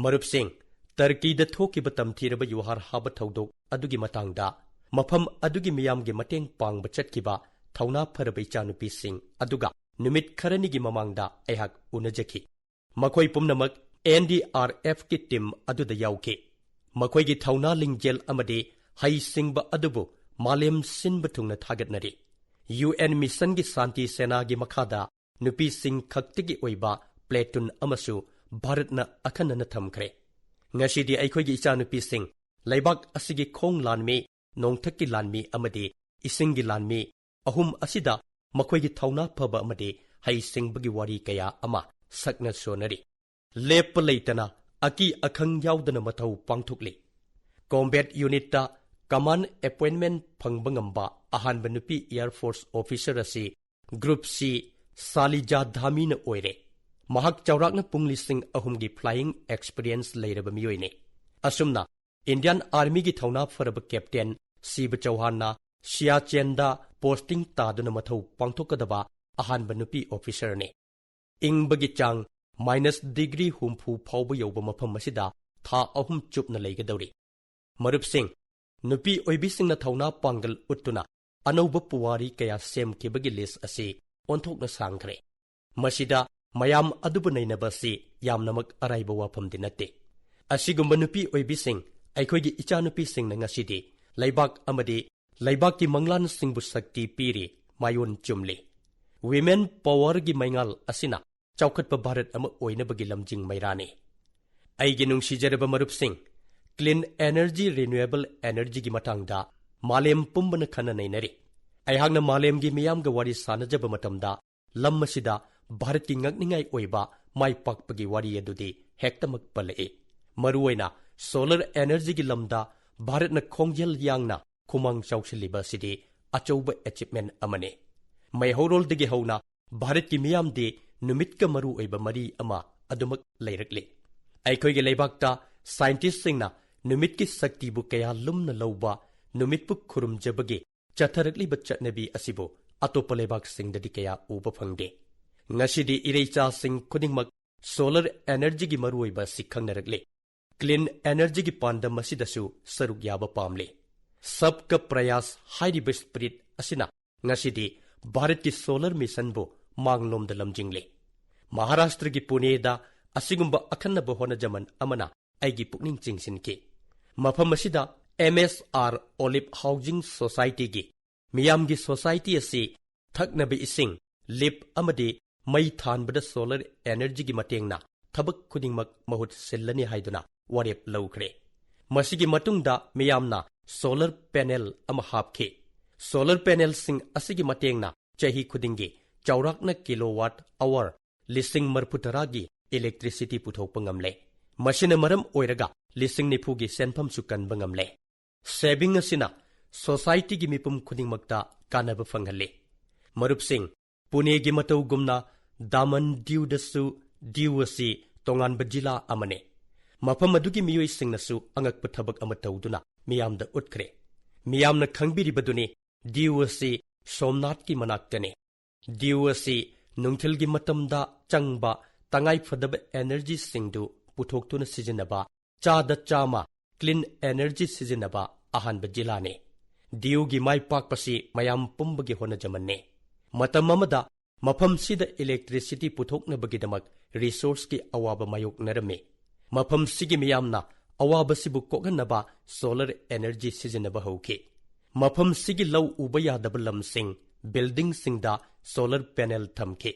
marup sing Turkey da thokiba tamthiraba yuhar haba thaudok adugi matangda mafam adugi miyamge mateng pangba chatkiba thauna pharabai chanupi sing aduga numit kharani gi mamangda aihak unajaki makhoi pumnamak NDRF ki team aduda yauke makhoi gi thauna lingjel amade hai singba adubu malem sinba thungna thagatnari UN mission gi santi sena gi makhada nupi sing khaktigi oiba platoon amasu bharatna akhanana thamkre ngashidi aikhoi gi ichanupi sing laibak asigi khong lanmi nongthakki lanmi amade isingi lanmi ahum asida makhoi gi thauna phaba amade hai singbagi wari kaya ama sakna sonari lep leitana aki akhang yaudana mathau pangthukli combat unit ta command appointment phangbangamba ahanba nupi air force officer asi group C salija dhamina oire mahak chawrakna punglising ahumgi flying experience leiraba miyoine asumna Indian Army gi thauna faraba captain Siba Chauhanna Siachenda posting taduna mathau pangthokadaba ahanba nupi officer ne ingbagi chang -degree humpu phawba yoba mafam masida tha ahum chupna leigadawri marup sing nupi oibising na thauna pangal uttuna anauba puwari kaya semkibagi list ase onthokna sangkhre masida mayam adubu nainabasi yamnamak araiba wafam dinate asigumba nupi oibising aikhoi gi ichanupi sing na ngasidi laibak amadi laibak ki manglan singbu sakti piri mayon chumli women power gi maingal asina chaukhatpa bharat ama oinabagi lamjing mairani aigi nungsijaraba marup sing clean energy renewable energy gi matangda malem pumbana khana nainari aihangna malem gi miyam ga wari sanajaba matamda lammasida bharat ki ngakningai oiba mai pakpagi wari adudi hektamak palae maruoina solar energy gi lamda bharat na khongjel yangna khumang chaushliba sidi achouba achievement amane mai horol digi hauna bharat ki miyam de numit ka maru oiba mari ama adumak leirakle aikhoi gi leibakta scientist singna numit ki sakti bu kaya lumna lauba numit pu khurum jabage chatharakli bachatnabi asibo atopa leibak singdadi kaya uba phangde ngashidi ireicha sing khudingmak solar energy gi maru oiba sikhangnaragle clean energy gi pandam masidasu saruk yaba pamle sabka prayas hairiba spirit asina ngashidi bharat ki solar mission bo manglom da lamjingle maharashtra gi pune da asigumba akhanna bo hona jaman amana aigi pukning chingsinke mafam asida MSR Olive Housing Society gi miyam gi society asi thaknabi ising lip amade mai thanbada solar energy gi matengna thabak khudingmak mahut sellani haiduna warep lawkre masigi matungda miyamna solar panel ama hapkhe solar panelsing asigi matengna chahi khudingi chaurakna kilowatt hour lising marputaragi electricity puthokpa ngamle machine maram oiraga lising nipugi senpham sukan bangamle saving asina society gi mipum khudingmakta kanaba phanghalle marupsing pune gi matau gumna daman diu dasu diu asi tongan bajila amane mafam adugi miyoi singnasu angakpa thabak ama tawduna miyamda utkre miyamna khangbiribaduni diu asi somnath ki manaktane diu asi nungthilgi matamda changba tangai phadaba energy singdu puthoktuna sijinaba chada chama clean energy sijinaba ahanba jilane diu gi mai pakpasi mayam pumbagi hona jamanne matam amada mafam sida electricity puthoknabagi damak resource ki awaba mayok narame mafam sigi miyamna awaba sibu kokhanaba solar energy sijinaba hauke mafam sigi law uba yadaba lamsing building singda solar panel thamke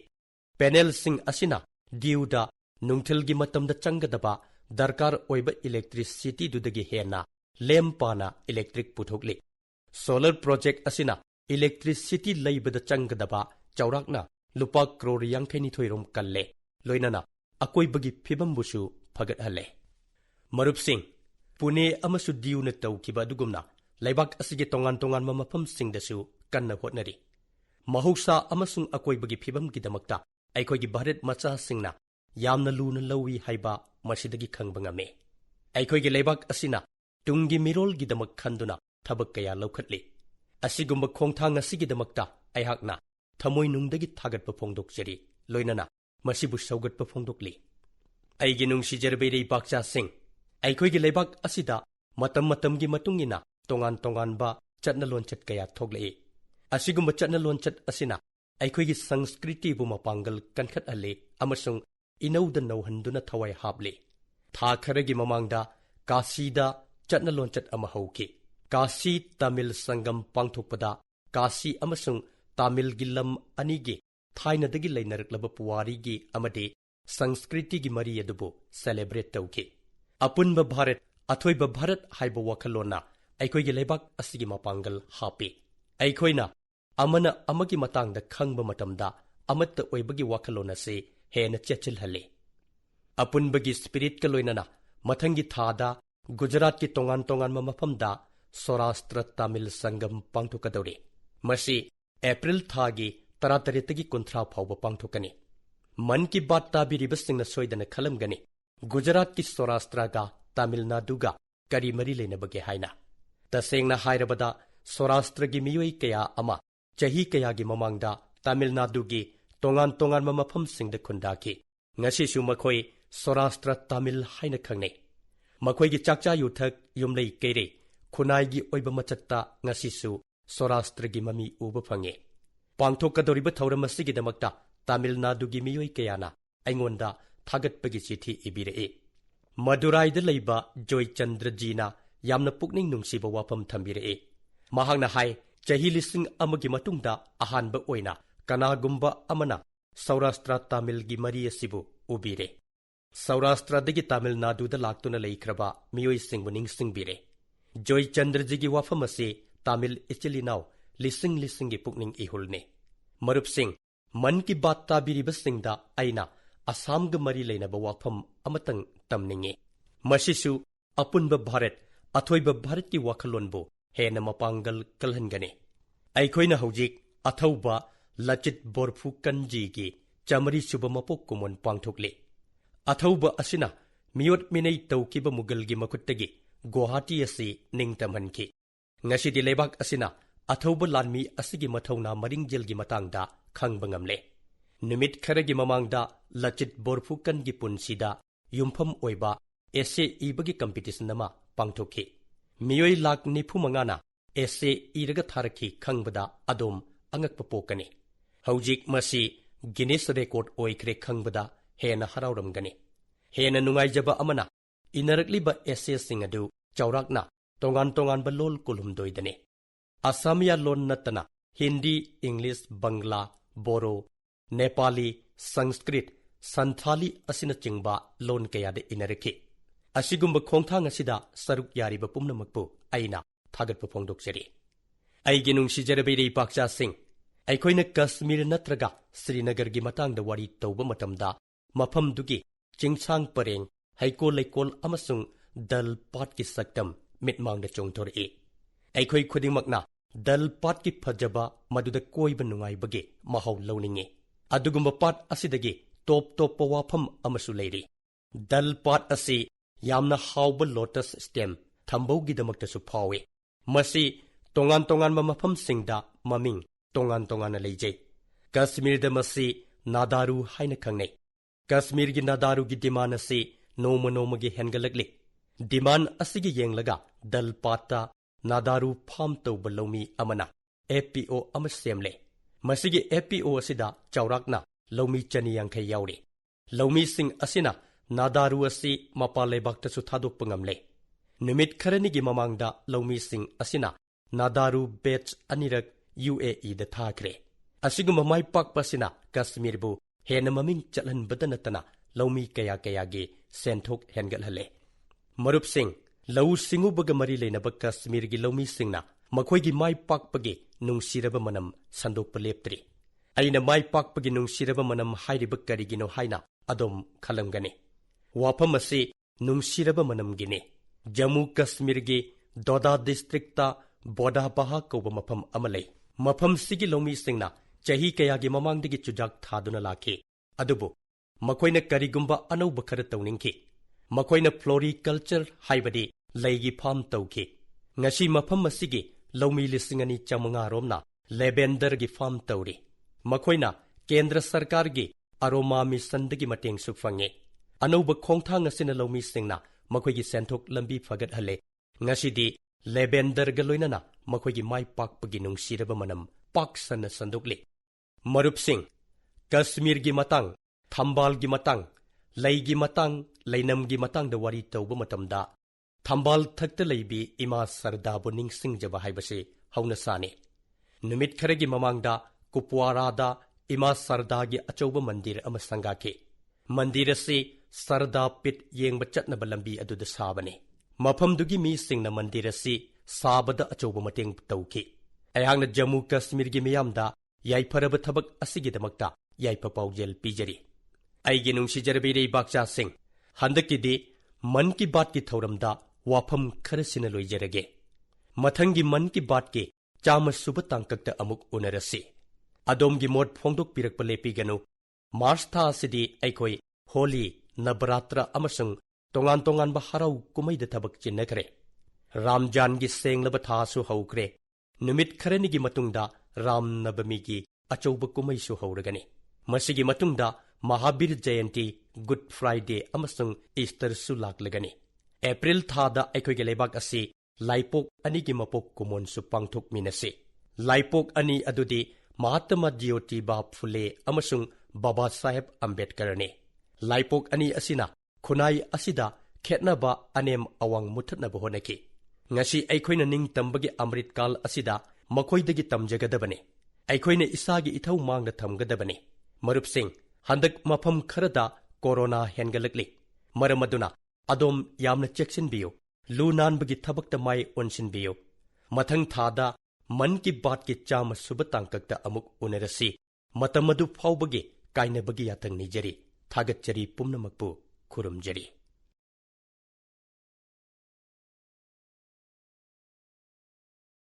panel sing asina diuda nungthilgi matamda changadaba darkar oiba electricity dudagi hena lempana electric puthokli solar project asina electricity laibada changadaba chaurakna lupa crore yangkhaini thoirom kalle loinana akoibagi phibambusu phagat halle marup sing pune amasu diuna tawkiba dugumna laibak asige tongan tongan mamafam singdasu kanna hotnari mahuksa amasung akoibagi phibam gidamakta aikhogi bharat macha singna yamna luna lawi haiba masidagi khangbangame aikhogi laibak asina tungi mirol gidamak khanduna thabak kaya lokhatli asigumba khongthang asigidamakta aihakna thamoi nungdagi thagatpa phongdokjari loinana masibu saugatpa phongdokli aigi nungsi jerbeirei bakcha sing aikhogi laibak asida matam matamgi matungina tongan tongan ba chatna lonchat kaya thoglei asigumba chatna lonchat asina aikhogi sanskriti bu mapangal kankhat alle amasung inauda nauhanduna thawai hable tha kharagi mamangda kasida chatna lonchat ama hauki kasi tamil sangam pangthokpada kasi amasung tamil gilam anigi thainadagi lainaraklaba puwarigi amade sanskriti gi mari adubu celebrate tawki apunba bharat athoiba bharat haiba wakhalona aikhoigi leibak asigi mapangal hapi aikhoina amana amagi matangda khangba matamda amatta oibagi wakhalona se hena chechil hale apunbagi spirit ka loinana mathangi thada gujarat ki tongan tongan mafamda Saurashtra Tamil Sangam pangthokadori masi April thagi tarataritagi kunthra phawba pangthokani man ki baat tabiribasingna soidana khalamgani Gujarat ki Saurashtra ga Tamil Nadu ga kari mari leinabage haina tasengna hairabada Saurashtra gi miyoi kaya ama chahi kaya gi mamangda Tamil Nadu gi tongan tongan mamafam singda khundaki ngasi su makhoi Saurashtra Tamil haina khangne makhoi gi chakcha yuthak yumlei keire khunai gi oiba machatta ngasi su Saurashtra gi mami uba phange pangthokadoriba thauram asigi damakta Tamil Nadu gi miyoi kayana aingonda thagatpagi chithi ibire Madurai da leiba Joy Chandra Jina yamna pukning nungsiba wafam thambire mahangna hai chahi lising amagi matungda ahanba oina kanagumba amana Saurashtra Tamil gi mari asibu ubire Saurashtra dagi Tamil Nadu da laktuna leikraba miyoi singbuning singbire Joy Chandra ji gi wafam ase Tamil ichilinaw lising lising gi pukning ihulne marup sing man ki baat tabiriba singda aina Assam ga mari leinaba wafam amatang tamninge masisu apunba bharat athoiba bharat ki wakhalonbo hena mapangal kalhangane aikhoina hojik athauba lachit borphu kanji gi chamari suba mapok kumon pangthokle athauba asina miyot minei tawkiba mugal gi makuttagi Guwahati asi ningtamhanki ngasi di lebak asina athauba lanmi asigi mathauna maringjel gi matangda khangbangamle numit kharagi mamangda lachit borphu kan gi punsida yumpham oiba essay ibagi competition nama pangthokhi miyoi lak nifu mangana essay iraga tharaki khangbada adom angakpa pokani hojik masi Guinness record oikre khangbada hena harauramgani hena nungaijaba amana inarakliba essay singadu chaurakna tongan tongan ba lol kulumdoidane Asamiya lon natana Hindi English Bangla Boro Nepali Sanskrit Santhali asina chingba lon kayade inaraki asigumba khongthang asida saruk yariba pumnamakpu aina thagatpa phongdoksari ꯑꯩꯒꯤ ꯅꯨꯡꯁꯤꯖꯔꯕ ꯏꯔꯩꯄꯥꯛꯆꯥꯁꯤꯡ, ꯑꯩꯈꯣꯏꯅ ꯀꯁꯃꯤꯔ ꯅꯠꯇ꯭ꯔꯒ ꯁ꯭ꯔꯤꯅꯒꯔꯒꯤ ꯃꯇꯥꯡꯗ ꯋꯥꯔꯤ ꯇꯧꯕ ꯃꯇꯝꯗ ꯃꯐꯝꯗꯨꯒꯤ ꯆꯤꯡꯁꯥꯡ ꯄꯔꯦꯡ, ꯍꯩꯀꯣꯜ ꯂꯩꯀꯣꯜ ꯑꯃꯁꯨꯡ ꯗꯜ ꯄꯥꯠꯀꯤ ꯁꯛꯇꯝ ꯃꯤꯠꯃꯥꯡꯗ ꯆꯣꯡꯊꯣꯔꯛꯏ꯫ ꯑꯩꯈꯣꯏ ꯈꯨꯗꯤꯡꯃꯛꯅ ꯗꯜ ꯄꯥꯠꯀꯤ ꯐꯖꯕ ꯃꯗꯨꯗ ꯀꯣꯏꯕ ꯅꯨꯡꯉꯥꯏꯕꯒꯤ ꯃꯍꯥꯎ ꯂꯧꯅꯤꯡꯏ꯫ ꯑꯗꯨꯒꯨꯝꯕ ꯄꯥꯠ ꯑꯁꯤꯗꯒꯤ ꯇꯣꯞ ꯇꯣꯞꯄ ꯋꯥꯐꯝ ꯑꯃꯁꯨ ꯂꯩꯔꯤ꯫ ꯗꯜ ꯄꯥꯠ ꯑꯁꯤ ꯌꯥꯝꯅ ꯍꯥꯎꯕ ꯂꯣꯇꯁ ꯁ꯭ꯇꯦꯝ ꯊꯝꯕꯧꯒꯤꯗꯃꯛꯇꯁꯨ ꯐꯥꯎꯏ꯫ ꯃꯁꯤ ꯇꯣꯉꯥꯟ ꯇꯣꯉꯥꯟꯕ ꯃꯐꯝꯁꯤꯡꯗ ꯃꯃꯤꯡ ꯇꯣꯉꯥꯟ ꯇꯣꯉꯥꯟꯅ ꯂꯩꯖꯩ꯫ ꯀꯁꯃꯤꯔꯗ ꯃꯁꯤ ꯅꯥꯗꯥꯔꯨ ꯍꯥꯏꯅ ꯈꯪꯅꯩ꯫ ꯀꯁꯃꯤꯔꯒꯤ ꯅꯥꯗꯥꯔꯨꯒꯤ ꯗꯤꯃꯥꯟ ꯑꯁꯤ ꯅꯣꯡꯃ ꯅꯣꯡꯃꯒꯤ ꯍꯦꯟꯒꯠꯂꯛꯂꯤ꯫ ꯗꯤꯃꯥꯟ ꯑꯁꯤꯒꯤ ꯌꯦꯡꯂꯒ ꯗꯜ ꯄꯥꯠꯇ ꯅꯥꯗꯥꯔꯨ ꯐꯥꯝ ꯇꯧꯕ ꯂꯧꯃꯤ ꯑꯃꯅ FPO ꯑꯃ ꯁꯦꯝꯂꯦ꯫ ꯃꯁꯤꯒꯤ FPO ꯑꯁꯤꯗ ꯆꯥꯎꯔꯥꯛꯅ ꯂꯧꯃꯤ 150 ꯌꯥꯎꯔꯤ꯫ ꯂꯧꯃꯤꯁꯤꯡ ꯑꯁꯤꯅ ꯅꯥꯗꯥꯔꯨ ꯑꯁꯤ ꯃꯄꯥꯟ ꯂꯩꯕꯥꯛꯇꯁꯨ ꯊꯥꯗꯣꯛꯄ ꯉꯝꯂꯦ꯫ ꯅꯨꯃꯤꯠ ꯈꯔꯅꯤꯒꯤ ꯃꯃꯥꯡꯗ ꯂꯧꯃꯤꯁꯤꯡ ꯑꯁꯤꯅ ꯅꯥꯗꯥꯔꯨ ꯕꯦꯆ 2ꯔꯛ UAEꯗ ꯊꯥꯈ꯭ꯔꯦ꯫ ꯑꯁꯤꯒꯨꯝꯕ ꯃꯥꯏ ꯄꯥꯛꯄ ꯑꯁꯤꯅ ꯀꯁꯃꯤꯔꯕꯨ ꯍꯦꯟꯅ ꯃꯃꯤꯡ ꯆꯠꯍꯟꯕꯗ ꯅꯠꯇꯅ ꯂꯧꯃꯤ ꯀꯌꯥꯒꯤ ꯁꯦꯟꯊꯣꯛ ꯍꯦꯟꯒꯠꯍꯜꯂꯦ꯫ ꯃꯔꯨꯞꯁꯤꯡ, ꯂꯧꯎ ꯁꯤꯡꯎꯕꯒ ꯃꯔꯤ ꯂꯩꯅꯕ ꯀꯁꯃꯤꯔꯒꯤ ꯂꯧꯃꯤꯁꯤꯡꯅ ꯃꯈꯣꯏꯒꯤ ꯃꯥꯏ ꯄꯥꯛꯄꯒꯤ ꯅꯨꯡꯁꯤꯔꯕ ꯃꯅꯝ ꯁꯟꯗꯣꯛꯄ ꯂꯦꯞꯇ꯭ꯔꯤ꯫ ꯑꯩꯅ ꯃꯥꯏ ꯄꯥꯛꯄꯒꯤ ꯅꯨꯡꯁꯤꯔꯕ ꯃꯅꯝ ꯍꯥꯏꯔꯤꯕ ꯀꯔꯤꯒꯤꯅꯣ ꯍꯥꯏꯅ ꯑꯗꯣꯝ ꯈꯜꯂꯝꯒꯅꯤ꯫ ꯋꯥꯐꯝ ꯑꯁꯤ ꯅꯨꯡꯁꯤꯔꯕ ꯃꯅꯝꯒꯤꯅꯤ꯫ ꯖꯝꯃꯨ ꯀꯁꯃꯤꯔꯒꯤ ꯗꯣꯗꯥ ꯗꯤꯁꯇ꯭ꯔꯤꯛꯇ ꯕꯣꯗꯥꯕꯥꯍꯥ ꯀꯧꯕ ꯃꯐꯝ ꯑꯃ ꯂꯩ꯫ ꯃꯐꯝꯁꯤꯒꯤ ꯂꯧꯃꯤꯁꯤꯡꯅ ꯆꯍꯤ ꯀꯌꯥꯒꯤ ꯃꯃꯥꯡꯗꯒꯤ ꯆꯨꯖꯥꯛ ꯊꯥꯗꯨꯅ ꯂꯥꯛꯈꯤ꯫ ꯑꯗꯨꯕꯨ ꯃꯈꯣꯏꯅ ꯀꯔꯤꯒꯨꯝꯕ ꯑꯅꯧꯕ ꯈꯔ ꯇꯧꯅꯤꯡꯈꯤ꯫ ꯃꯈꯣꯏꯅ ꯐ꯭ꯂꯣꯔꯤꯀꯜꯆꯔ ꯍꯥꯏꯕꯗꯤ ꯂꯩꯒꯤ ꯐꯥꯝ ꯇꯧꯈꯤ꯫ ꯉꯁꯤ ꯃꯐꯝ ꯑꯁꯤꯒꯤ ꯂꯧꯃꯤ 2,500 ꯔꯣꯝꯅ ꯂꯦꯚꯦꯟꯗꯔꯒꯤ ꯐꯥꯝ ꯇꯧꯔꯤ꯫ ꯃꯈꯣꯏꯅ ꯀꯦꯟꯗ꯭ꯔ ꯁꯔꯀꯥꯔꯒꯤ ꯑꯔꯣꯃꯥ ꯃꯤꯁꯟꯗꯒꯤ ꯃꯇꯦꯡꯁꯨ ꯐꯪꯉꯤ꯫ ꯑꯅꯧꯕ ꯈꯣꯡꯊꯥꯡ ꯑꯁꯤꯅ ꯂꯧꯃꯤꯁꯤꯡꯅ ꯃꯈꯣꯏꯒꯤ ꯁꯦꯟꯊꯣꯛ ꯂꯝꯕꯤ ꯐꯒꯠꯍꯜꯂꯦ꯫ ꯉꯁꯤꯗꯤ ꯂꯦꯚꯦꯟꯗꯔꯒ ꯂꯣꯏꯅꯅ ꯃꯈꯣꯏꯒꯤ ꯃꯥꯏ ꯄꯥꯛꯄꯒꯤ ꯅꯨꯡꯁꯤꯔꯕ ꯃꯅꯝ ꯄꯥꯛ ꯁꯟꯅ ꯁꯟꯗꯣꯛꯂꯤ꯫ ꯃꯔꯨꯞꯁꯤꯡ, ꯀꯁꯃꯤꯔꯒꯤ ꯃꯇꯥꯡ, ꯊꯝꯕꯥꯜꯒꯤ ꯃꯇꯥꯡ, ꯂꯩꯒꯤ ꯃꯇꯥꯡ, ꯂꯩꯅꯝꯒꯤ ꯃꯇꯥꯡꯗ ꯋꯥꯔꯤ ꯇꯧꯕ ꯃꯇꯝꯗ ꯊꯝꯕꯥꯜ ꯊꯛꯇ ꯂꯩꯕꯤ ꯏꯃꯥ ꯁꯔꯗꯥꯕꯨ ꯅꯤꯡꯁꯤꯡꯖꯕ ꯍꯥꯏꯕꯁꯤ ꯍꯧꯅꯁꯥꯅꯤ꯫ ꯅꯨꯃꯤꯠ ꯈꯔꯒꯤ ꯃꯃꯥꯡꯗ ꯀꯨꯄꯋꯥꯔꯥꯗ ꯏꯃꯥ ꯁꯔꯗꯥꯒꯤ ꯑꯆꯧꯕ ꯃꯟꯗꯤꯔ ꯑꯃ ꯁꯪꯒꯥꯈꯤ꯫ ꯃꯟꯗꯤꯔ ꯑꯁꯤ ꯁꯔꯗꯥ ꯄꯤꯠ ꯌꯦꯡꯕ ꯆꯠꯅꯕ ꯂꯝꯕꯤ ꯑꯗꯨꯗ ꯁꯥꯕꯅꯤ꯫ ꯃꯐꯝꯗꯨꯒꯤ ꯃꯤꯁꯤꯡꯅ ꯃꯟꯗꯤꯔ ꯑꯁꯤ ꯁꯥꯕꯗ ꯑꯆꯧꯕ ꯃꯇꯦꯡ ꯇꯧꯈꯤ꯫ ꯑꯩꯍꯥꯛꯅ ꯖꯝꯃꯨ ꯀꯁꯃꯤꯔꯒꯤ ꯃꯤꯌꯥꯝꯗ ꯌꯥꯏꯐꯔꯕ ꯊꯕꯛ ꯑꯁꯤꯒꯤꯗꯃꯛꯇ ꯌꯥꯏꯐ ꯄꯥꯎꯖꯦꯜ ꯄꯤꯖꯔꯤ꯫ ꯑꯩꯒꯤ ꯅꯨꯡꯁꯤꯖꯔꯕ ꯏꯔꯩꯕꯥꯛꯆꯥꯁꯤꯡ, ꯍꯟꯗꯛꯀꯤꯗꯤ ꯃꯟ ꯀꯤ ꯕꯥꯠꯀꯤ ꯊꯧꯔꯝꯗ ꯋꯥꯐꯝ ꯈꯔꯁꯤꯅ ꯂꯣꯏꯖꯔꯒꯦ꯫ ꯃꯊꯪꯒꯤ ꯃꯟ ꯀꯤ ꯕꯥꯠꯀꯤ 100ꯁꯨꯕ ꯇꯥꯡꯀꯛꯇ ꯑꯃꯨꯛ ꯎꯅꯔꯁꯤ꯫ ꯑꯗꯣꯝꯒꯤ ꯃꯣꯠ ꯐꯣꯡꯗꯣꯛꯄꯤꯔꯛꯄ ꯂꯦꯞꯄꯤꯒꯅꯨ꯫ ꯃꯥꯔꯆ ꯊꯥ ꯑꯁꯤꯗꯤ ꯑꯩꯈꯣꯏ ꯍꯣꯂꯤ, ꯅꯕꯔꯥꯇ꯭ꯔ ꯑꯃꯁꯨꯡ ꯇꯣꯉꯥꯟ ꯇꯣꯉꯥꯟꯕ ꯍꯔꯥꯎ ꯀꯨꯝꯍꯩꯗ ꯊꯕꯛ ꯆꯤꯟꯅꯈ꯭ꯔꯦ꯫ ꯔꯥꯝꯖꯥꯟꯒꯤ ꯁꯦꯡꯂꯕ ꯊꯥꯁꯨ ꯍꯧꯈ꯭ꯔꯦ꯫ ꯅꯨꯃꯤꯠ ꯈꯔꯅꯤꯒꯤ ꯃꯇꯨꯡꯗ ꯔꯥꯝ ꯅꯕꯃꯤꯒꯤ ꯑꯆꯧꯕ ꯀꯨꯝꯍꯩꯁꯨ ꯍꯧꯔꯒꯅꯤ꯫ ꯃꯁꯤꯒꯤ ꯃꯇꯨꯡꯗ ꯃꯍꯥꯕꯤꯔ ꯖꯌꯟꯇꯤ, ꯒꯨꯗ ꯐ꯭ꯔꯥꯏꯗꯦ ꯑꯃꯁꯨꯡ ꯏꯁꯇꯔꯁꯨ ꯂꯥꯛꯂꯒꯅꯤ꯫ ꯑꯦꯄ꯭ꯔꯤꯜ ꯊꯥꯗ ꯑꯩꯈꯣꯏꯒꯤ ꯂꯩꯕꯥꯛ ꯑꯁꯤ ꯂꯥꯏꯄꯣꯛ ꯑꯅꯤꯒꯤ ꯃꯄꯣꯛ ꯀꯨꯝꯑꯣꯟꯁꯨ ꯄꯥꯡꯊꯣꯛꯃꯤꯟꯅꯁꯤ꯫ ꯂꯥꯏꯄꯣꯛ ꯑꯅꯤ ꯑꯗꯨꯗꯤ ꯃꯍꯥꯠꯃ ꯖ꯭ꯌꯣꯇꯤꯕꯥ ꯐꯨꯂꯦ ꯑꯃꯁꯨꯡ ꯕꯥꯕꯥ ꯁꯥꯍꯦꯕ ꯑꯝꯕꯦꯗꯀꯔꯅꯤ꯫ ꯂꯥꯏꯄꯣꯛ ꯑꯅꯤ ꯑꯁꯤꯅ ꯈꯨꯟꯅꯥꯏ ꯑꯁꯤꯗ ꯈꯦꯠꯅꯕ ꯑꯅꯦꯝ ꯑꯋꯥꯡ ꯃꯨꯠꯊꯠꯅꯕ ꯍꯣꯠꯅꯈꯤ꯫ ꯉꯁꯤ ꯑꯩꯈꯣꯏꯅ ꯅꯤꯡꯇꯝꯕꯒꯤ ꯑꯃ꯭ꯔꯤꯠꯀꯥꯜ ꯑꯁꯤꯗ ꯃꯈꯣꯏꯗꯒꯤ ꯇꯝꯖꯒꯗꯕꯅꯤ꯫ ꯑꯩꯈꯣꯏꯅ ꯏꯁꯥꯒꯤ ꯏꯊꯧ ꯃꯥꯡꯗ ꯊꯝꯒꯗꯕꯅꯤ꯫ ꯃꯔꯨꯞꯁꯤꯡ, ꯍꯟꯗꯛ ꯃꯐꯝ ꯈꯔꯗ ꯀꯣꯔꯣꯅꯥ ꯍꯦꯟꯒꯠꯂꯛꯂꯤ꯫ ꯃꯔꯝ ꯑꯗꯨꯅ ꯑꯗꯣꯝ ꯌꯥꯝꯅ ꯆꯦꯛꯁꯤꯟꯕꯤꯌꯨ꯫ ꯂꯨ ꯅꯥꯟꯕꯒꯤ ꯊꯕꯛꯇ ꯃꯥꯏ ꯑꯣꯟꯁꯤꯟꯕꯤꯌꯨ꯫ ꯃꯊꯪ ꯊꯥꯗ ꯃꯟ ꯀꯤ ꯕꯥꯠꯀꯤ 100ꯁꯨꯕ ꯇꯥꯡꯀꯛꯇ ꯑꯃꯨꯛ ꯎꯅꯔꯁꯤ꯫ ꯃꯇꯝ ꯑꯗꯨ ꯐꯥꯎꯕꯒꯤ ꯀꯥꯏꯅꯕꯒꯤ ꯌꯥꯊꯪ ꯅꯤꯖꯔꯤ꯫ ꯊꯥꯒꯠꯆꯔꯤ, ꯄꯨꯝꯅꯃꯛꯄꯨ ꯈꯨꯔꯨꯝꯖꯔꯤ꯫